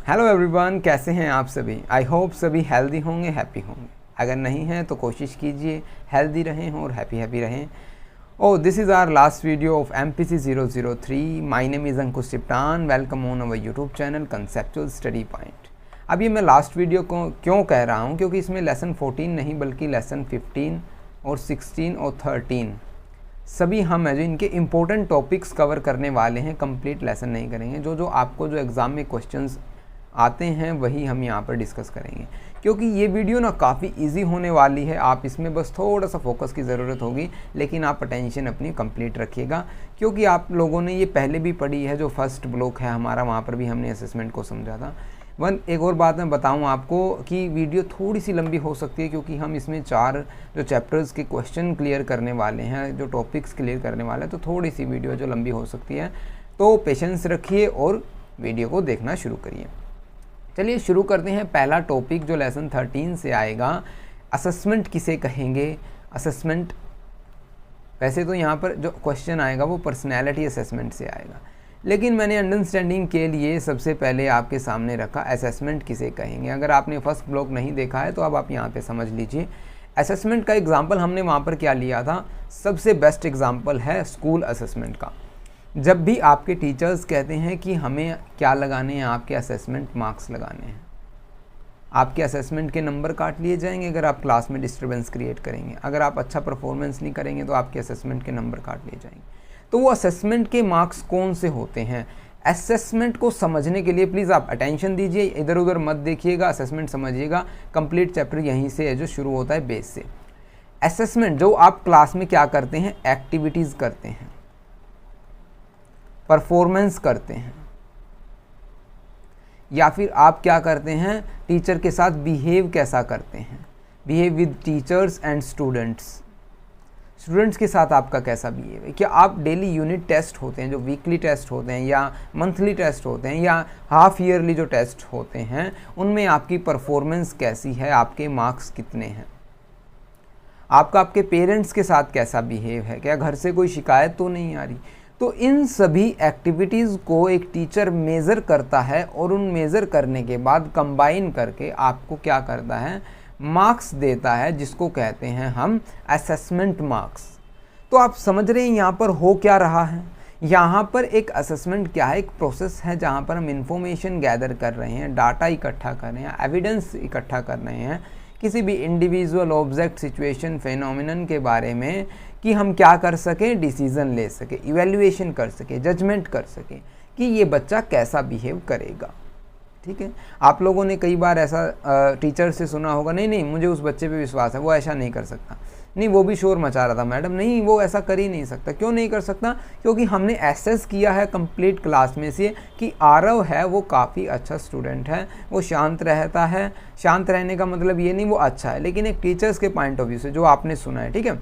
Hello everyone, कैसे हैं आप सभी। आई होप सभी हेल्दी होंगे, हैप्पी होंगे। अगर नहीं हैं तो कोशिश कीजिए हेल्दी रहें और हैप्पी रहें। Oh, this is our last video of MPC 003. My name is Ankush चिप्टान. Welcome on our YouTube channel Conceptual Study Point. अब ये मैं लास्ट वीडियो को क्यों कह रहा हूँ, क्योंकि इसमें लेसन 14 नहीं बल्कि लेसन 15 और 16 और 13 सभी हम है जो इनके इम्पोर्टेंट टॉपिक्स कवर करने वाले हैं। कंप्लीट लेसन नहीं करेंगे। जो आपको जो एग्ज़ाम में क्वेश्चंस आते हैं वही हम यहाँ पर डिस्कस करेंगे, क्योंकि ये वीडियो ना काफ़ी इजी होने वाली है। आप इसमें बस थोड़ा सा फोकस की ज़रूरत होगी, लेकिन आप अटेंशन अपनी कंप्लीट रखिएगा, क्योंकि आप लोगों ने ये पहले भी पढ़ी है। जो फर्स्ट ब्लॉक है हमारा, वहाँ पर भी हमने असेसमेंट को समझा था। एक और बात मैं बताऊं आपको कि वीडियो थोड़ी सी लंबी हो सकती है, क्योंकि हम इसमें 4 जो चैप्टर्स के क्वेश्चन क्लियर करने वाले हैं, जो टॉपिक्स क्लियर करने वाले हैं, तो थोड़ी सी वीडियो जो लंबी हो सकती है। तो पेशेंस रखिए और वीडियो को देखना शुरू करिए। चलिए शुरू करते हैं। पहला टॉपिक जो लेसन 13 से आएगा, असेसमेंट किसे कहेंगे। असेसमेंट वैसे तो यहाँ पर जो क्वेश्चन आएगा वो पर्सनैलिटी असेसमेंट से आएगा, लेकिन मैंने अंडरस्टैंडिंग के लिए सबसे पहले आपके सामने रखा असेसमेंट किसे कहेंगे। अगर आपने फर्स्ट ब्लॉक नहीं देखा है तो अब आप यहाँ पे समझ लीजिए। असेसमेंट का एग्जाम्पल हमने वहाँ पर क्या लिया था, सबसे बेस्ट एग्जाम्पल है स्कूल असेसमेंट का। जब भी आपके टीचर्स कहते हैं कि हमें क्या लगाने हैं, आपके असेसमेंट मार्क्स लगाने हैं, आपके असेसमेंट के नंबर काट लिए जाएंगे अगर आप क्लास में डिस्टर्बेंस क्रिएट करेंगे। अगर आप अच्छा परफॉर्मेंस नहीं करेंगे तो आपके असेसमेंट के नंबर काट लिए जाएंगे। तो वो असेसमेंट के मार्क्स कौन से होते हैं, असेसमेंट को समझने के लिए प्लीज़ आप अटेंशन दीजिए, इधर उधर मत देखिएगा, असेसमेंट समझिएगा। कंप्लीट चैप्टर यहीं से है जो शुरू होता है बेस से। असेसमेंट जो आप क्लास में क्या करते हैं, एक्टिविटीज़ करते हैं, परफॉर्मेंस करते हैं, या फिर आप क्या करते हैं, टीचर के साथ बिहेव कैसा करते हैं, behave with teachers and students. Students के साथ आपका कैसा बिहेव है। क्या आप डेली यूनिट टेस्ट होते हैं, जो वीकली टेस्ट होते हैं या मंथली टेस्ट होते हैं या हाफ ईयरली जो टेस्ट होते हैं, उनमें आपकी परफॉर्मेंस कैसी है, आपके मार्क्स कितने हैं। आपका आपके पेरेंट्स के साथ कैसा बिहेव है, क्या घर से कोई शिकायत तो नहीं आ रही। तो इन सभी एक्टिविटीज़ को एक टीचर मेज़र करता है और उन मेज़र करने के बाद कंबाइन करके आपको क्या करता है, मार्क्स देता है, जिसको कहते हैं हम असेसमेंट मार्क्स। तो आप समझ रहे हैं यहाँ पर हो क्या रहा है। यहाँ पर एक असेसमेंट क्या है, एक प्रोसेस है जहाँ पर हम इंफॉर्मेशन गैदर कर रहे हैं, डाटा इकट्ठा कर रहे हैं, एविडेंस इकट्ठा कर रहे हैं किसी भी इंडिविजुअल ऑब्जेक्ट सिचुएशन फेनोमिनन के बारे में, कि हम क्या कर सकें, डिसीज़न ले सके, इवैल्यूएशन कर सके, जजमेंट कर सके कि ये बच्चा कैसा बिहेव करेगा। ठीक है, आप लोगों ने कई बार ऐसा टीचर से सुना होगा, नहीं मुझे उस बच्चे पे विश्वास है, वो ऐसा नहीं कर सकता, नहीं वो भी शोर मचा रहा था मैडम, नहीं वो ऐसा कर ही नहीं सकता। क्यों नहीं कर सकता, क्योंकि हमने एसेस किया है कंप्लीट क्लास में से कि आरव है वो काफ़ी अच्छा स्टूडेंट है, वो शांत रहता है। शांत रहने का मतलब ये नहीं वो अच्छा है, लेकिन एक टीचर्स के पॉइंट ऑफ व्यू से जो आपने सुना है, ठीक है,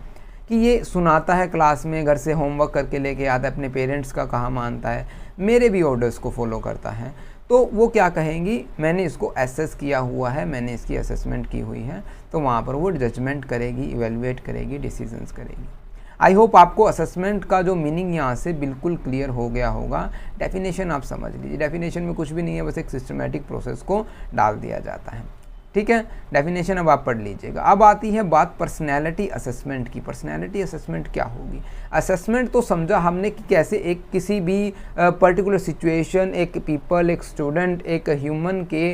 कि ये सुनाता है क्लास में, घर से होमवर्क करके लेके आता है, अपने पेरेंट्स का कहा मानता है, मेरे भी ऑर्डर्स को फॉलो करता है, तो वो क्या कहेंगी, मैंने इसको एसेस किया हुआ है, मैंने इसकी असेसमेंट की हुई है। तो वहाँ पर वो जजमेंट करेगी, इवेलुएट करेगी, डिसीजंस करेगी। आई होप आपको असेसमेंट का जो मीनिंग यहाँ से बिल्कुल क्लियर हो गया होगा। डेफिनेशन आप समझ लीजिए, डेफिनेशन में कुछ भी नहीं है, बस एक सिस्टमेटिक प्रोसेस को डाल दिया जाता है। ठीक है, डेफिनेशन अब आप पढ़ लीजिएगा। अब आती है बात पर्सनैलिटी असेसमेंट की। पर्सनैलिटी असेसमेंट क्या होगी। असेसमेंट तो समझा हमने कि कैसे एक किसी भी पर्टिकुलर सिचुएशन, एक पीपल, एक स्टूडेंट, एक ह्यूमन के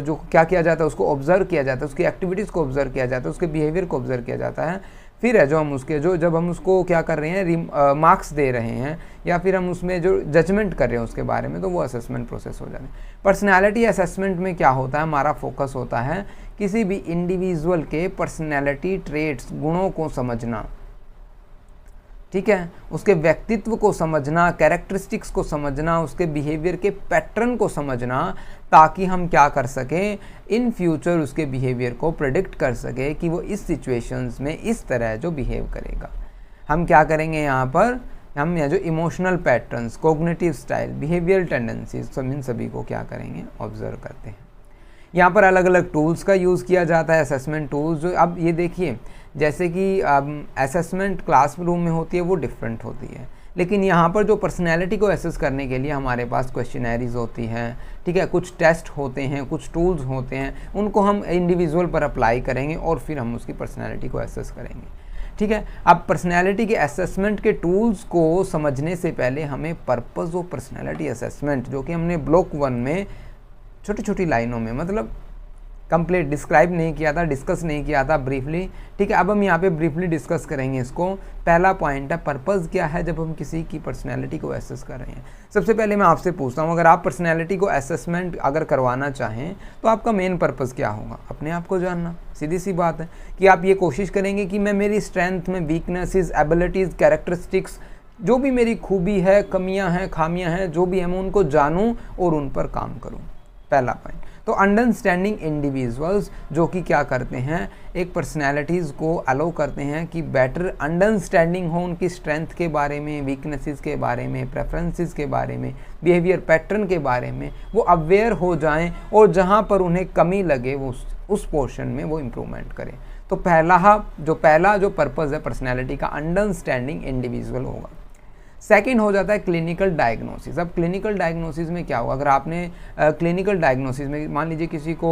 जो क्या किया जाता है उसको ऑब्जर्व किया जाता है, उसकी एक्टिविटीज़ को ऑब्जर्व किया जाता है, उसके बिहेवियर को ऑब्जर्व किया जाता है। फिर है जो हम उसके जब हम उसको क्या कर रहे हैं, मार्क्स दे रहे हैं या फिर हम उसमें जो जजमेंट कर रहे हैं उसके बारे में, तो वो असेसमेंट प्रोसेस हो जाता है। पर्सनैलिटी असेसमेंट में क्या होता है, हमारा फोकस होता है किसी भी इंडिविजुअल के पर्सनैलिटी ट्रेट्स, गुणों को समझना। ठीक है, उसके व्यक्तित्व को समझना, कैरेक्टरिस्टिक्स को समझना, उसके बिहेवियर के पैटर्न को समझना, ताकि हम क्या कर सकें, इन फ्यूचर उसके बिहेवियर को प्रेडिक्ट कर सके कि वो इस सिचुएशंस में इस तरह जो बिहेव करेगा। हम क्या करेंगे यहाँ पर, हम यहाँ जो emotional patterns, cognitive style, behaviour tendencies, इन सभी को क्या करेंगे, ऑब्जर्व करते हैं। यहाँ पर अलग अलग टूल्स का यूज़ किया जाता है, असेसमेंट टूल्स। जो अब ये देखिए, जैसे कि असेसमेंट क्लासरूम में होती है वो डिफरेंट होती है, लेकिन यहाँ पर जो पर्सनैलिटी को एसेस करने के लिए हमारे पास क्वेश्चनरीज होती हैं, ठीक है, कुछ टेस्ट होते हैं, कुछ टूल्स होते हैं, उनको हम इंडिविजुअल पर अप्लाई करेंगे और फिर हम उसकी पर्सनैलिटी को एसेस करेंगे, ठीक है। अब पर्सनैलिटी के असेसमेंट के टूल्स को समझने से पहले हमें पर्पस ऑफ पर्सनैलिटी असेसमेंट, जो कि हमने ब्लॉक 1 में छोटी छोटी लाइनों में मतलब कंप्लीट डिस्क्राइब नहीं किया था, डिस्कस नहीं किया था ब्रीफली, ठीक है। अब हम यहाँ पे ब्रीफली डिस्कस करेंगे इसको। पहला पॉइंट है पर्पस क्या है जब हम किसी की पर्सनैलिटी को एसेस कर रहे हैं। सबसे पहले मैं आपसे पूछता हूँ, अगर आप पर्सनैलिटी को असेसमेंट अगर करवाना चाहें तो आपका मेन पर्पस क्या होगा? अपने आप को जानना। सीधी सी बात है कि आप ये कोशिश करेंगे कि मैं मेरी स्ट्रेंथ में वीकनेसेस, एबिलिटीज़, कैरेक्टरिस्टिक्स, जो भी मेरी खूबी है, कमियां हैं, खामियां हैं, जो भी है मैं उनको जानूं और उन पर काम करूं। पहला पॉइंट। तो अंडरस्टैंडिंग इंडिविजुअल्स जो कि क्या करते हैं, एक पर्सनैलिटीज़ को अलाउ करते हैं कि बेटर अंडरस्टैंडिंग हो उनकी स्ट्रेंथ के बारे में, वीकनेसेस के बारे में, प्रेफरेंसेस के बारे में, बिहेवियर पैटर्न के बारे में वो अवेयर हो जाएं और जहां पर उन्हें कमी लगे वो उस पोर्शन में वो इम्प्रूवमेंट करें। तो पहला जो पर्पज़ है पर्सनैलिटी का, अंडरस्टैंडिंग इंडिविजुअल होगा। सेकंड हो जाता है क्लिनिकल डायग्नोसिस। अब क्लिनिकल डायग्नोसिस में क्या होगा, अगर आपने क्लिनिकल डायग्नोसिस में मान लीजिए किसी को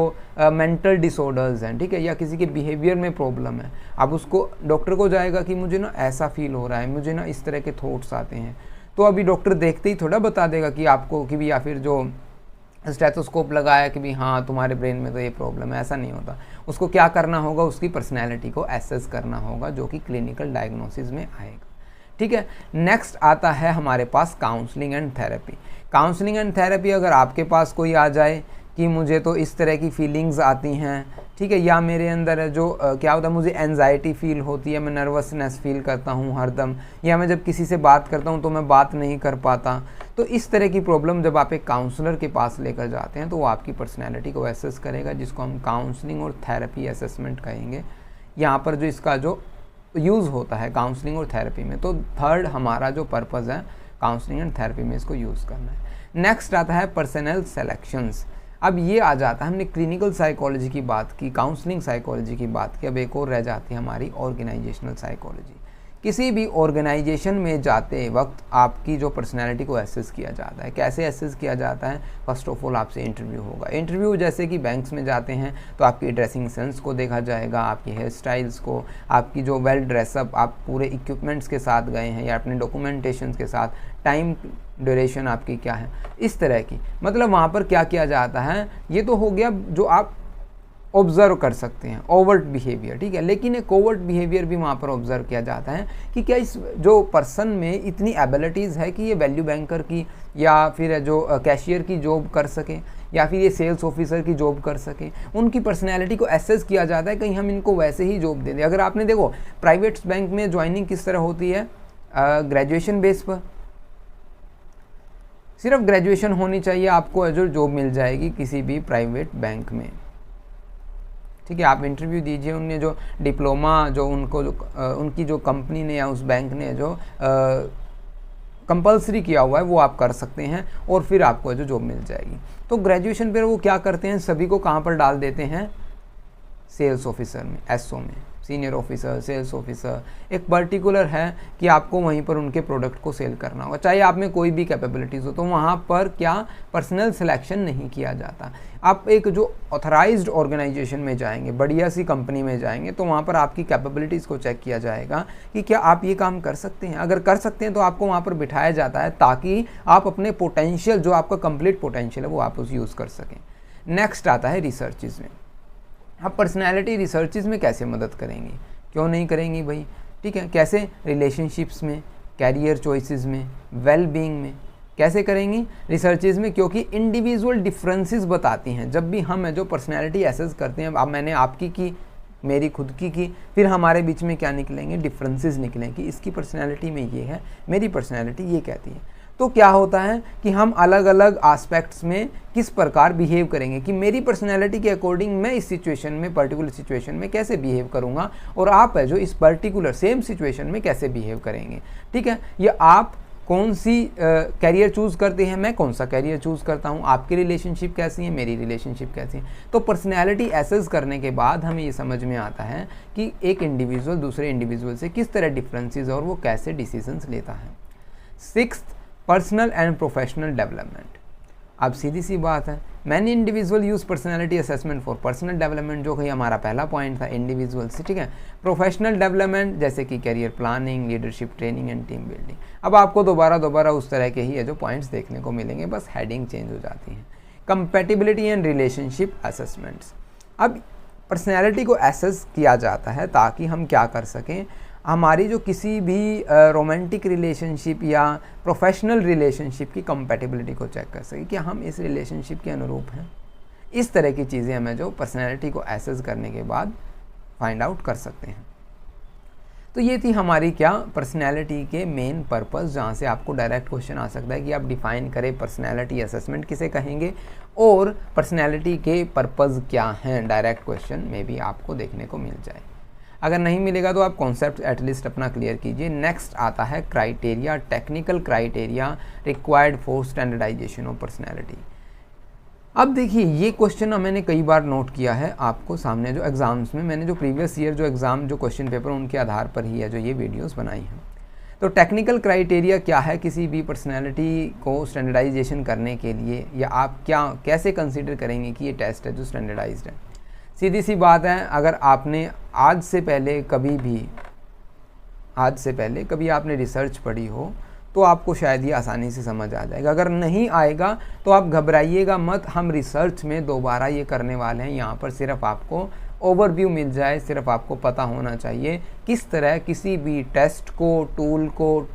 मेंटल डिसऑर्डर्स हैं, ठीक है, या किसी के बिहेवियर में प्रॉब्लम है, अब उसको डॉक्टर को जाएगा कि मुझे ना ऐसा फील हो रहा है, मुझे ना इस तरह के थॉट्स आते हैं, तो अभी डॉक्टर देखते ही थोड़ा बता देगा कि आपको कि भी, या फिर जो स्टेथोस्कोप लगाया कि भी हाँ तुम्हारे ब्रेन में तो ये प्रॉब्लम है, ऐसा नहीं होता। उसको क्या करना होगा, उसकी पर्सनैलिटी को एसेस करना होगा, जो कि क्लिनिकल डायग्नोसिस में आएगा, ठीक है। नेक्स्ट आता है हमारे पास counselling and therapy. Counselling and therapy, अगर आपके पास कोई आ जाए कि मुझे तो इस तरह की फीलिंग्स आती हैं, ठीक है, या मेरे अंदर जो क्या होता है, मुझे एंजाइटी फील होती है, मैं नर्वसनेस फील करता हूँ हरदम, या मैं जब किसी से बात करता हूँ तो मैं बात नहीं कर पाता, तो इस तरह की प्रॉब्लम जब आप एक काउंसलर के पास लेकर जाते हैं तो वो आपकी पर्सनैलिटी को एसेस करेगा, जिसको हम काउंसलिंग और थेरेपी असेसमेंट कहेंगे। यहाँ पर जो इसका जो यूज़ होता है काउंसलिंग और थेरेपी में, तो थर्ड हमारा जो पर्पज़ है काउंसलिंग एंड थेरेपी में इसको यूज़ करना है। नेक्स्ट आता है पर्सनल सेलेक्शंस। अब ये आ जाता है, हमने क्लिनिकल साइकोलॉजी की बात की, काउंसलिंग साइकोलॉजी की बात की, अब एक और रह जाती है हमारी ऑर्गेनाइजेशनल साइकोलॉजी। किसी भी ऑर्गेनाइजेशन में जाते वक्त आपकी जो पर्सनैलिटी को एसेस किया जाता है, कैसे एसेस किया जाता है, फर्स्ट ऑफ ऑल आपसे इंटरव्यू होगा। इंटरव्यू जैसे कि बैंक्स में जाते हैं तो आपकी ड्रेसिंग सेंस को देखा जाएगा, आपकी हेयर स्टाइल्स को, आपकी जो वेल ड्रेसअप, आप पूरे इक्विपमेंट्स के साथ गए हैं या अपने डॉक्यूमेंटेशन के साथ, टाइम ड्यूरेशन आपकी क्या है, इस तरह की, मतलब वहाँ पर क्या किया जाता है। ये तो हो गया जो आप ऑब्ज़र्व कर सकते हैं, ओवर्ट बिहेवियर, ठीक है। लेकिन एक कोवर्ट बिहेवियर भी वहाँ पर ऑब्ज़र्व किया जाता है कि क्या इस जो पर्सन में इतनी एबिलिटीज़ है कि ये वैल्यू बैंकर की या फिर जो कैशियर की जॉब कर सके, या फिर ये सेल्स ऑफिसर की जॉब कर सके। उनकी पर्सनैलिटी को एसेस किया जाता है, कहीं हम इनको वैसे ही जॉब दे दें। अगर आपने देखो प्राइवेट बैंक में ज्वाइनिंग किस तरह होती है, ग्रेजुएशन बेस पर, सिर्फ ग्रेजुएशन होनी चाहिए, आपको जो जॉब मिल जाएगी किसी भी प्राइवेट बैंक में, ठीक है। आप इंटरव्यू दीजिए, उनने जो डिप्लोमा जो उनको जो उनकी जो कंपनी ने या उस बैंक ने जो कंपलसरी किया हुआ है वो आप कर सकते हैं और फिर आपको जो जॉब मिल जाएगी। तो ग्रेजुएशन पर वो क्या करते हैं, सभी को कहाँ पर डाल देते हैं, सेल्स ऑफिसर में, एसओ में, सीनियर ऑफिसर, सेल्स ऑफिसर। एक पर्टिकुलर है कि आपको वहीं पर उनके प्रोडक्ट को सेल करना होगा, चाहे आप में कोई भी कैपेबिलिटीज़ हो। तो वहाँ पर क्या पर्सनल सिलेक्शन नहीं किया जाता। आप एक जो ऑथराइज्ड ऑर्गेनाइजेशन में जाएंगे, बढ़िया सी कंपनी में जाएंगे, तो वहाँ पर आपकी कैपेबिलिटीज़ को चेक किया जाएगा कि क्या आप ये काम कर सकते हैं। अगर कर सकते हैं तो आपको वहाँ पर बिठाया जाता है ताकि आप अपने पोटेंशियल, जो आपका कंप्लीट पोटेंशियल है, वो आप उसे यूज़ कर सकें। नेक्स्ट आता है रिसर्चेज में। अब पर्सनैलिटी रिसर्चेज में कैसे मदद करेंगी, क्यों नहीं करेंगी भाई, ठीक है। कैसे, रिलेशनशिप्स में, कैरियर चॉइसेस में, वेल बीइंग में, कैसे करेंगी रिसर्चेज में, क्योंकि इंडिविजुअल डिफरेंसेस बताती हैं। जब भी हम जो पर्सनैलिटी एसेस करते हैं, अब मैंने आपकी की, मेरी खुद की, फिर हमारे बीच में क्या निकलेंगे, डिफरेंसेस निकलेंगे। इसकी पर्सनैलिटी में ये है, मेरी पर्सनैलिटी ये कहती है। तो क्या होता है कि हम अलग अलग एस्पेक्ट्स में किस प्रकार बिहेव करेंगे, कि मेरी पर्सनैलिटी के अकॉर्डिंग मैं इस सिचुएशन में, पर्टिकुलर सिचुएशन में कैसे बिहेव करूंगा, और आप है जो इस पर्टिकुलर सेम सिचुएशन में कैसे बिहेव करेंगे, ठीक है। ये आप कौन सी कैरियर चूज़ करते हैं, मैं कौन सा कैरियर चूज़ करता हूँ, आपकी रिलेशनशिप कैसी है, मेरी रिलेशनशिप कैसी है। तो पर्सनैलिटी एसेस करने के बाद हमें ये समझ में आता है कि एक इंडिविजुअल दूसरे इंडिविजुअल से किस तरह डिफरेंसेस और वो कैसे डिसीजंस लेता है। Sixth, personal and professional development. अब सीधी सी बात है, many individual use personality assessment for personal development, जो कि हमारा पहला पॉइंट था इंडिविजुअल से, ठीक है। प्रोफेशनल डेवलपमेंट जैसे कि career planning, leadership training and team building. अब आपको दोबारा उस तरह के ही है जो पॉइंट्स देखने को मिलेंगे, बस हेडिंग चेंज हो जाती है। Compatibility and relationship assessments. अब पर्सनैलिटी को एसेस किया जाता है ताकि हम क्या कर सकें, हमारी जो किसी भी रोमांटिक रिलेशनशिप या प्रोफेशनल रिलेशनशिप की कंपैटिबिलिटी को चेक कर सकें कि हम इस रिलेशनशिप के अनुरूप हैं। इस तरह की चीज़ें हमें जो पर्सनैलिटी को एसेस करने के बाद फाइंड आउट कर सकते हैं। तो ये थी हमारी क्या पर्सनैलिटी के मेन पर्पस, जहाँ से आपको डायरेक्ट क्वेश्चन आ सकता है कि आप डिफ़ाइन करें पर्सनैलिटी असेसमेंट किसे कहेंगे और पर्सनैलिटी के पर्पस क्या हैं। डायरेक्ट क्वेश्चन में भी आपको देखने को मिल जाए। अगर नहीं मिलेगा तो आप कॉन्सेप्ट एटलीस्ट अपना क्लियर कीजिए। नेक्स्ट आता है criteria, technical criteria required for standardization of personality. अब देखिए ये क्वेश्चन मैंने कई बार नोट किया है आपको सामने जो एग्ज़ाम्स में, मैंने जो प्रीवियस ईयर जो एग्ज़ाम जो क्वेश्चन पेपर उनके आधार पर ही है जो ये वीडियोस बनाई हैं। तो टेक्निकल क्राइटेरिया क्या है किसी भी पर्सनैलिटी को स्टैंडर्डाइजेशन करने के लिए, या आप कैसे कंसीडर करेंगे कि ये टेस्ट है जो स्टैंडर्डाइज्ड है। सीधी सी बात है, अगर आपने आज से पहले कभी आपने रिसर्च पढ़ी हो तो आपको शायद ये आसानी से समझ आ जाएगा। अगर नहीं आएगा तो आप घबराइएगा मत, हम रिसर्च में दोबारा ये करने वाले हैं। यहाँ पर सिर्फ आपको ओवरव्यू मिल जाए, सिर्फ आपको पता होना चाहिए किस तरह किसी भी टेस्ट को, टूल को,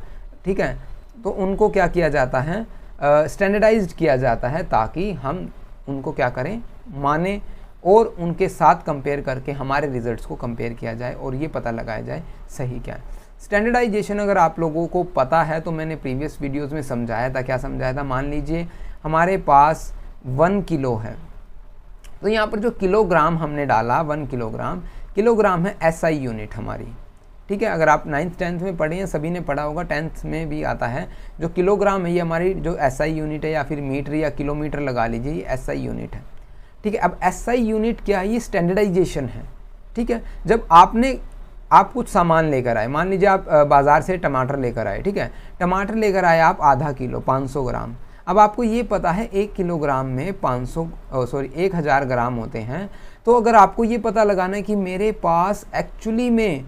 ठीक है, तो उनको क्या किया जाता है, स्टैंडर्डाइज्ड किया जाता है ताकि हम उनको क्या करें, माने और उनके साथ कंपेयर करके हमारे रिजल्ट्स को कंपेयर किया जाए और ये पता लगाया जाए सही क्या है। स्टैंडर्डाइजेशन अगर आप लोगों को पता है तो मैंने प्रीवियस वीडियोस में समझाया था। क्या समझाया था, मान लीजिए हमारे पास 1 किलो है, तो यहाँ पर जो किलोग्राम हमने डाला 1 किलोग्राम है SI यूनिट हमारी, ठीक है। अगर आप 9th 10th में पढ़े हैं, सभी ने पढ़ा होगा, 10th में भी आता है। जो किलोग्राम है ये हमारी जो SI यूनिट है, या फिर मीटर या किलोमीटर लगा लीजिए, ये SI यूनिट है, ठीक है। अब SI यूनिट क्या है, ये स्टैंडर्डाइजेशन है, ठीक है। जब आप कुछ सामान लेकर आए, मान लीजिए आप बाज़ार से टमाटर लेकर आए, ठीक है, टमाटर लेकर आए आप आधा किलो 500 ग्राम। अब आपको ये पता है 1 किलोग्राम में 1000 ग्राम होते हैं। तो अगर आपको ये पता लगाना है कि मेरे पास एक्चुअली में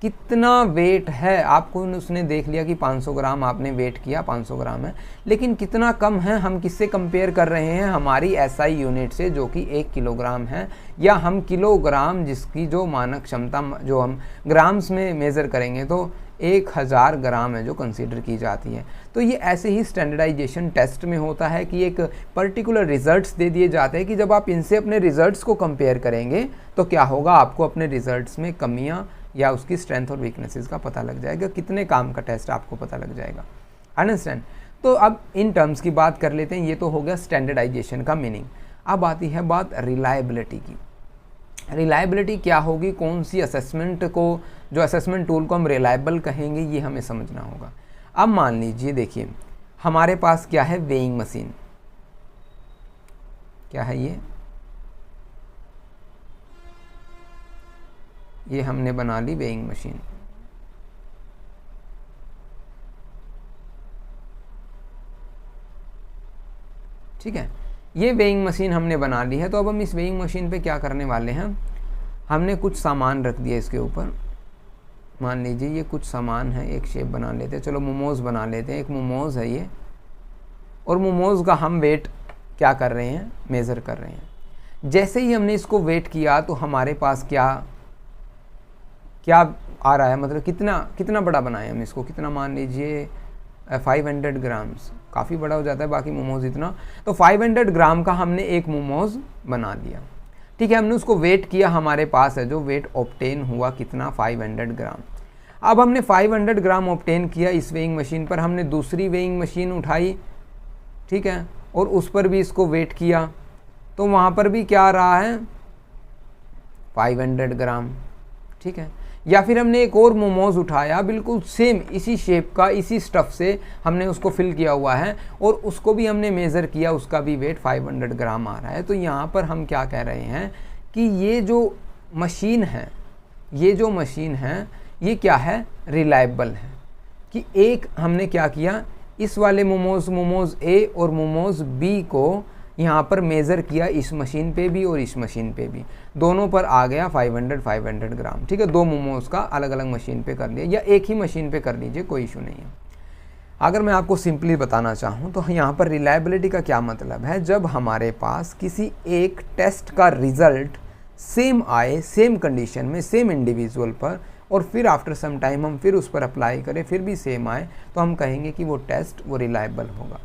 कितना वेट है, आपको उसने देख लिया कि 500 ग्राम आपने वेट किया, 500 ग्राम है, लेकिन कितना कम है, हम किससे कंपेयर कर रहे हैं, हमारी SI यूनिट से जो कि 1 किलोग्राम है, या हम किलोग्राम जिसकी जो मानक क्षमता जो हम ग्राम्स में मेज़र करेंगे तो 1000 ग्राम है जो कंसीडर की जाती है। तो ये ऐसे ही स्टैंडर्डाइजेशन टेस्ट में होता है कि एक पर्टिकुलर रिजल्ट्स दे दिए जाते हैं कि जब आप इनसे अपने रिजल्ट्स को कंपेयर करेंगे तो क्या होगा, आपको अपने रिजल्ट्स में कमियाँ या उसकी स्ट्रेंथ और वीकनेसेस का पता लग जाएगा, कितने काम का टेस्ट आपको पता लग जाएगा। अंडरस्टैंड। तो अब इन टर्म्स की बात कर लेते हैं, ये तो हो गया स्टैंडर्डाइजेशन का मीनिंग। अब आती है बात रिलायबिलिटी की। रिलायबिलिटी क्या होगी, कौन सी असेसमेंट को, जो असेसमेंट टूल को हम रिलायबल कहेंगे, ये हमें समझना होगा। अब मान लीजिए देखिए हमारे पास क्या है, वेइंग मशीन। क्या है ये हमने बना ली वेइंग मशीन, ठीक है। ये वेइंग मशीन हमने बना ली है। तो अब हम इस वेइंग मशीन पे क्या करने वाले हैं, हमने कुछ सामान रख दिया इसके ऊपर। मान लीजिए ये कुछ सामान है, एक शेप बना लेते हैं, चलो मोमोज़ बना लेते हैं। एक मोमोज़ है ये, और मोमोज़ का हम वेट क्या कर रहे हैं, मेज़र कर रहे हैं। जैसे ही हमने इसको वेट किया तो हमारे पास क्या आ रहा है, मतलब कितना बड़ा बनाए हम इसको, कितना, मान लीजिए 500 ग्राम्स, काफ़ी बड़ा हो जाता है बाकी मोमोज़ इतना। तो 500 ग्राम का हमने एक मोमोज़ बना लिया, ठीक है। हमने उसको वेट किया, हमारे पास है जो वेट ऑब्टेन हुआ कितना, 500 ग्राम। अब हमने 500 ग्राम ऑब्टेन किया इस वेइंग मशीन पर, हमने दूसरी वेइंग मशीन उठाई, ठीक है, और उस पर भी इसको वेट किया, तो वहाँ पर भी क्या आ रहा है, 500 ग्राम, ठीक है। या फिर हमने एक और मोमोज़ उठाया, बिल्कुल सेम इसी शेप का, इसी स्टफ़ से हमने उसको फिल किया हुआ है, और उसको भी हमने मेज़र किया, उसका भी वेट 500 ग्राम आ रहा है। तो यहाँ पर हम क्या कह रहे हैं कि ये जो मशीन है ये क्या है, रिलायबल है। कि एक हमने क्या किया, इस वाले मोमोज ए और मोमोज बी को यहाँ पर मेज़र किया इस मशीन पे भी और इस मशीन पे भी, दोनों पर आ गया 500 ग्राम। ठीक है, दो मोमोज का अलग अलग मशीन पे कर लिया या एक ही मशीन पे कर लीजिए, कोई इशू नहीं है। अगर मैं आपको सिंपली बताना चाहूँ तो यहाँ पर रिलायबिलिटी का क्या मतलब है, जब हमारे पास किसी एक टेस्ट का रिज़ल्ट सेम आए, सेम कंडीशन में, सेम इंडिविजुअल पर, और फिर आफ्टर सम टाइम हम फिर उस पर अप्लाई करें फिर भी सेम आए, तो हम कहेंगे कि वो टेस्ट वो रिलायबल होगा।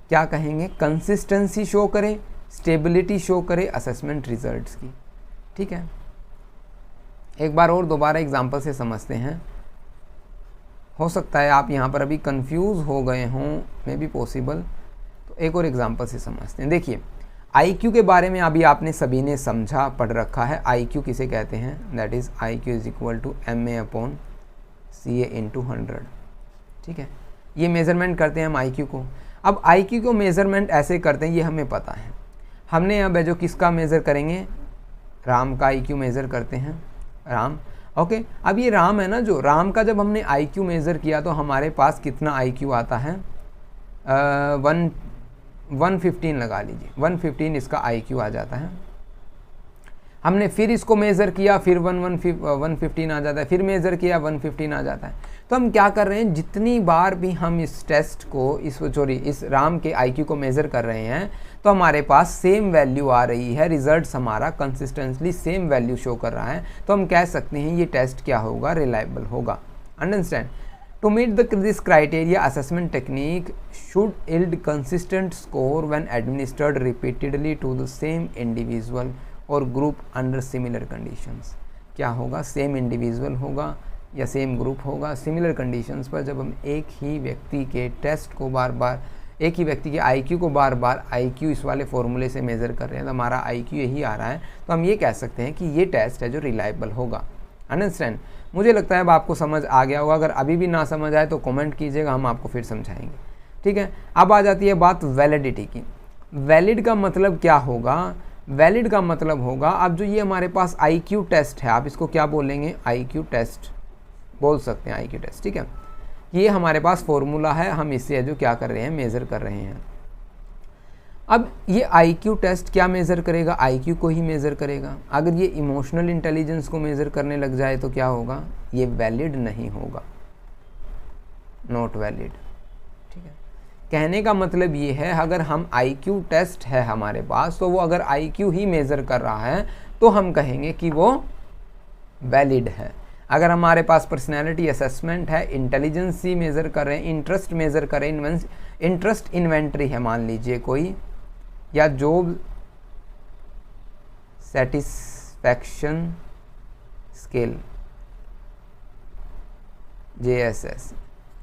क्या कहेंगे? कंसिस्टेंसी शो करे, स्टेबिलिटी शो करे असेसमेंट रिजल्ट्स की। ठीक है, एक बार और दोबारा एग्जांपल से समझते हैं। हो सकता है आप यहाँ पर अभी कंफ्यूज हो गए हों, मे बी पॉसिबल, तो एक और एग्जांपल से समझते हैं। देखिए, IQ के बारे में अभी आपने सभी ने समझा, पढ़ रखा है। IQ किसे कहते हैं? That is IQ is equal to MA/CA × 100। ठीक है, ये मेज़रमेंट करते हैं हम IQ को। अब IQ को मेज़रमेंट ऐसे करते हैं, ये हमें पता है। हमने अब जो किसका मेज़र करेंगे, राम का IQ मेज़र करते हैं, राम। ओके, अब ये राम है ना, जो राम का जब हमने IQ मेज़र किया तो हमारे पास कितना IQ आता है? 115 लगा लीजिए, 115 इसका IQ आ जाता है। हमने फिर इसको मेज़र किया, फिर 115 आ जाता है, फिर मेज़र किया 115 आ जाता है। तो हम क्या कर रहे हैं, जितनी बार भी हम इस टेस्ट को, इस राम के IQ को मेज़र कर रहे हैं, तो हमारे पास सेम वैल्यू आ रही है, रिजल्ट्स हमारा कंसिस्टेंटली सेम वैल्यू शो कर रहा है, तो हम कह सकते हैं ये टेस्ट क्या होगा, रिलायबल होगा। Understand? To meet this criteria, assessment technique should yield consistent score when administered repeatedly to the same individual or group under similar conditions। क्या होगा? सेम इंडिविजुअल होगा या सेम ग्रुप होगा, सिमिलर कंडीशंस पर जब हम एक ही व्यक्ति के टेस्ट को बार बार, एक ही व्यक्ति के IQ को बार बार IQ इस वाले फॉर्मूले से मेज़र कर रहे हैं, तो हमारा IQ यही आ रहा है, तो हम ये कह सकते हैं कि ये टेस्ट है जो रिलायबल होगा। अंडरस्टैंड? मुझे लगता है अब आपको समझ आ गया होगा। अगर अभी भी ना समझ आए तो कमेंट कीजिएगा, हम आपको फिर समझाएंगे। ठीक है, अब आ जाती है बात वैलिडिटी की। वैलिड का मतलब क्या होगा? वैलिड का मतलब होगा, अब जो ये हमारे पास IQ टेस्ट है, आप इसको क्या बोलेंगे? IQ टेस्ट बोल सकते हैं, IQ टेस्ट। ठीक है, ये हमारे पास फॉर्मूला है, हम इससे जो क्या कर रहे हैं, मेज़र कर रहे हैं। अब ये IQ टेस्ट क्या मेज़र करेगा? IQ को ही मेज़र करेगा। अगर ये इमोशनल इंटेलिजेंस को मेज़र करने लग जाए तो क्या होगा? ये वैलिड नहीं होगा, नॉट वैलिड। ठीक है, कहने का मतलब ये है, अगर हम IQ टेस्ट है हमारे पास, तो वो अगर IQ ही मेज़र कर रहा है तो हम कहेंगे कि वो वैलिड है। अगर हमारे पास पर्सनैलिटी असेसमेंट है, इंटेलिजेंस ही मेज़र कर रहे हैं, इंटरेस्ट मेज़र कर रहे हैं, इंटरेस्ट इन्वेंट्री है मान लीजिए कोई, या job satisfaction scale, JSS,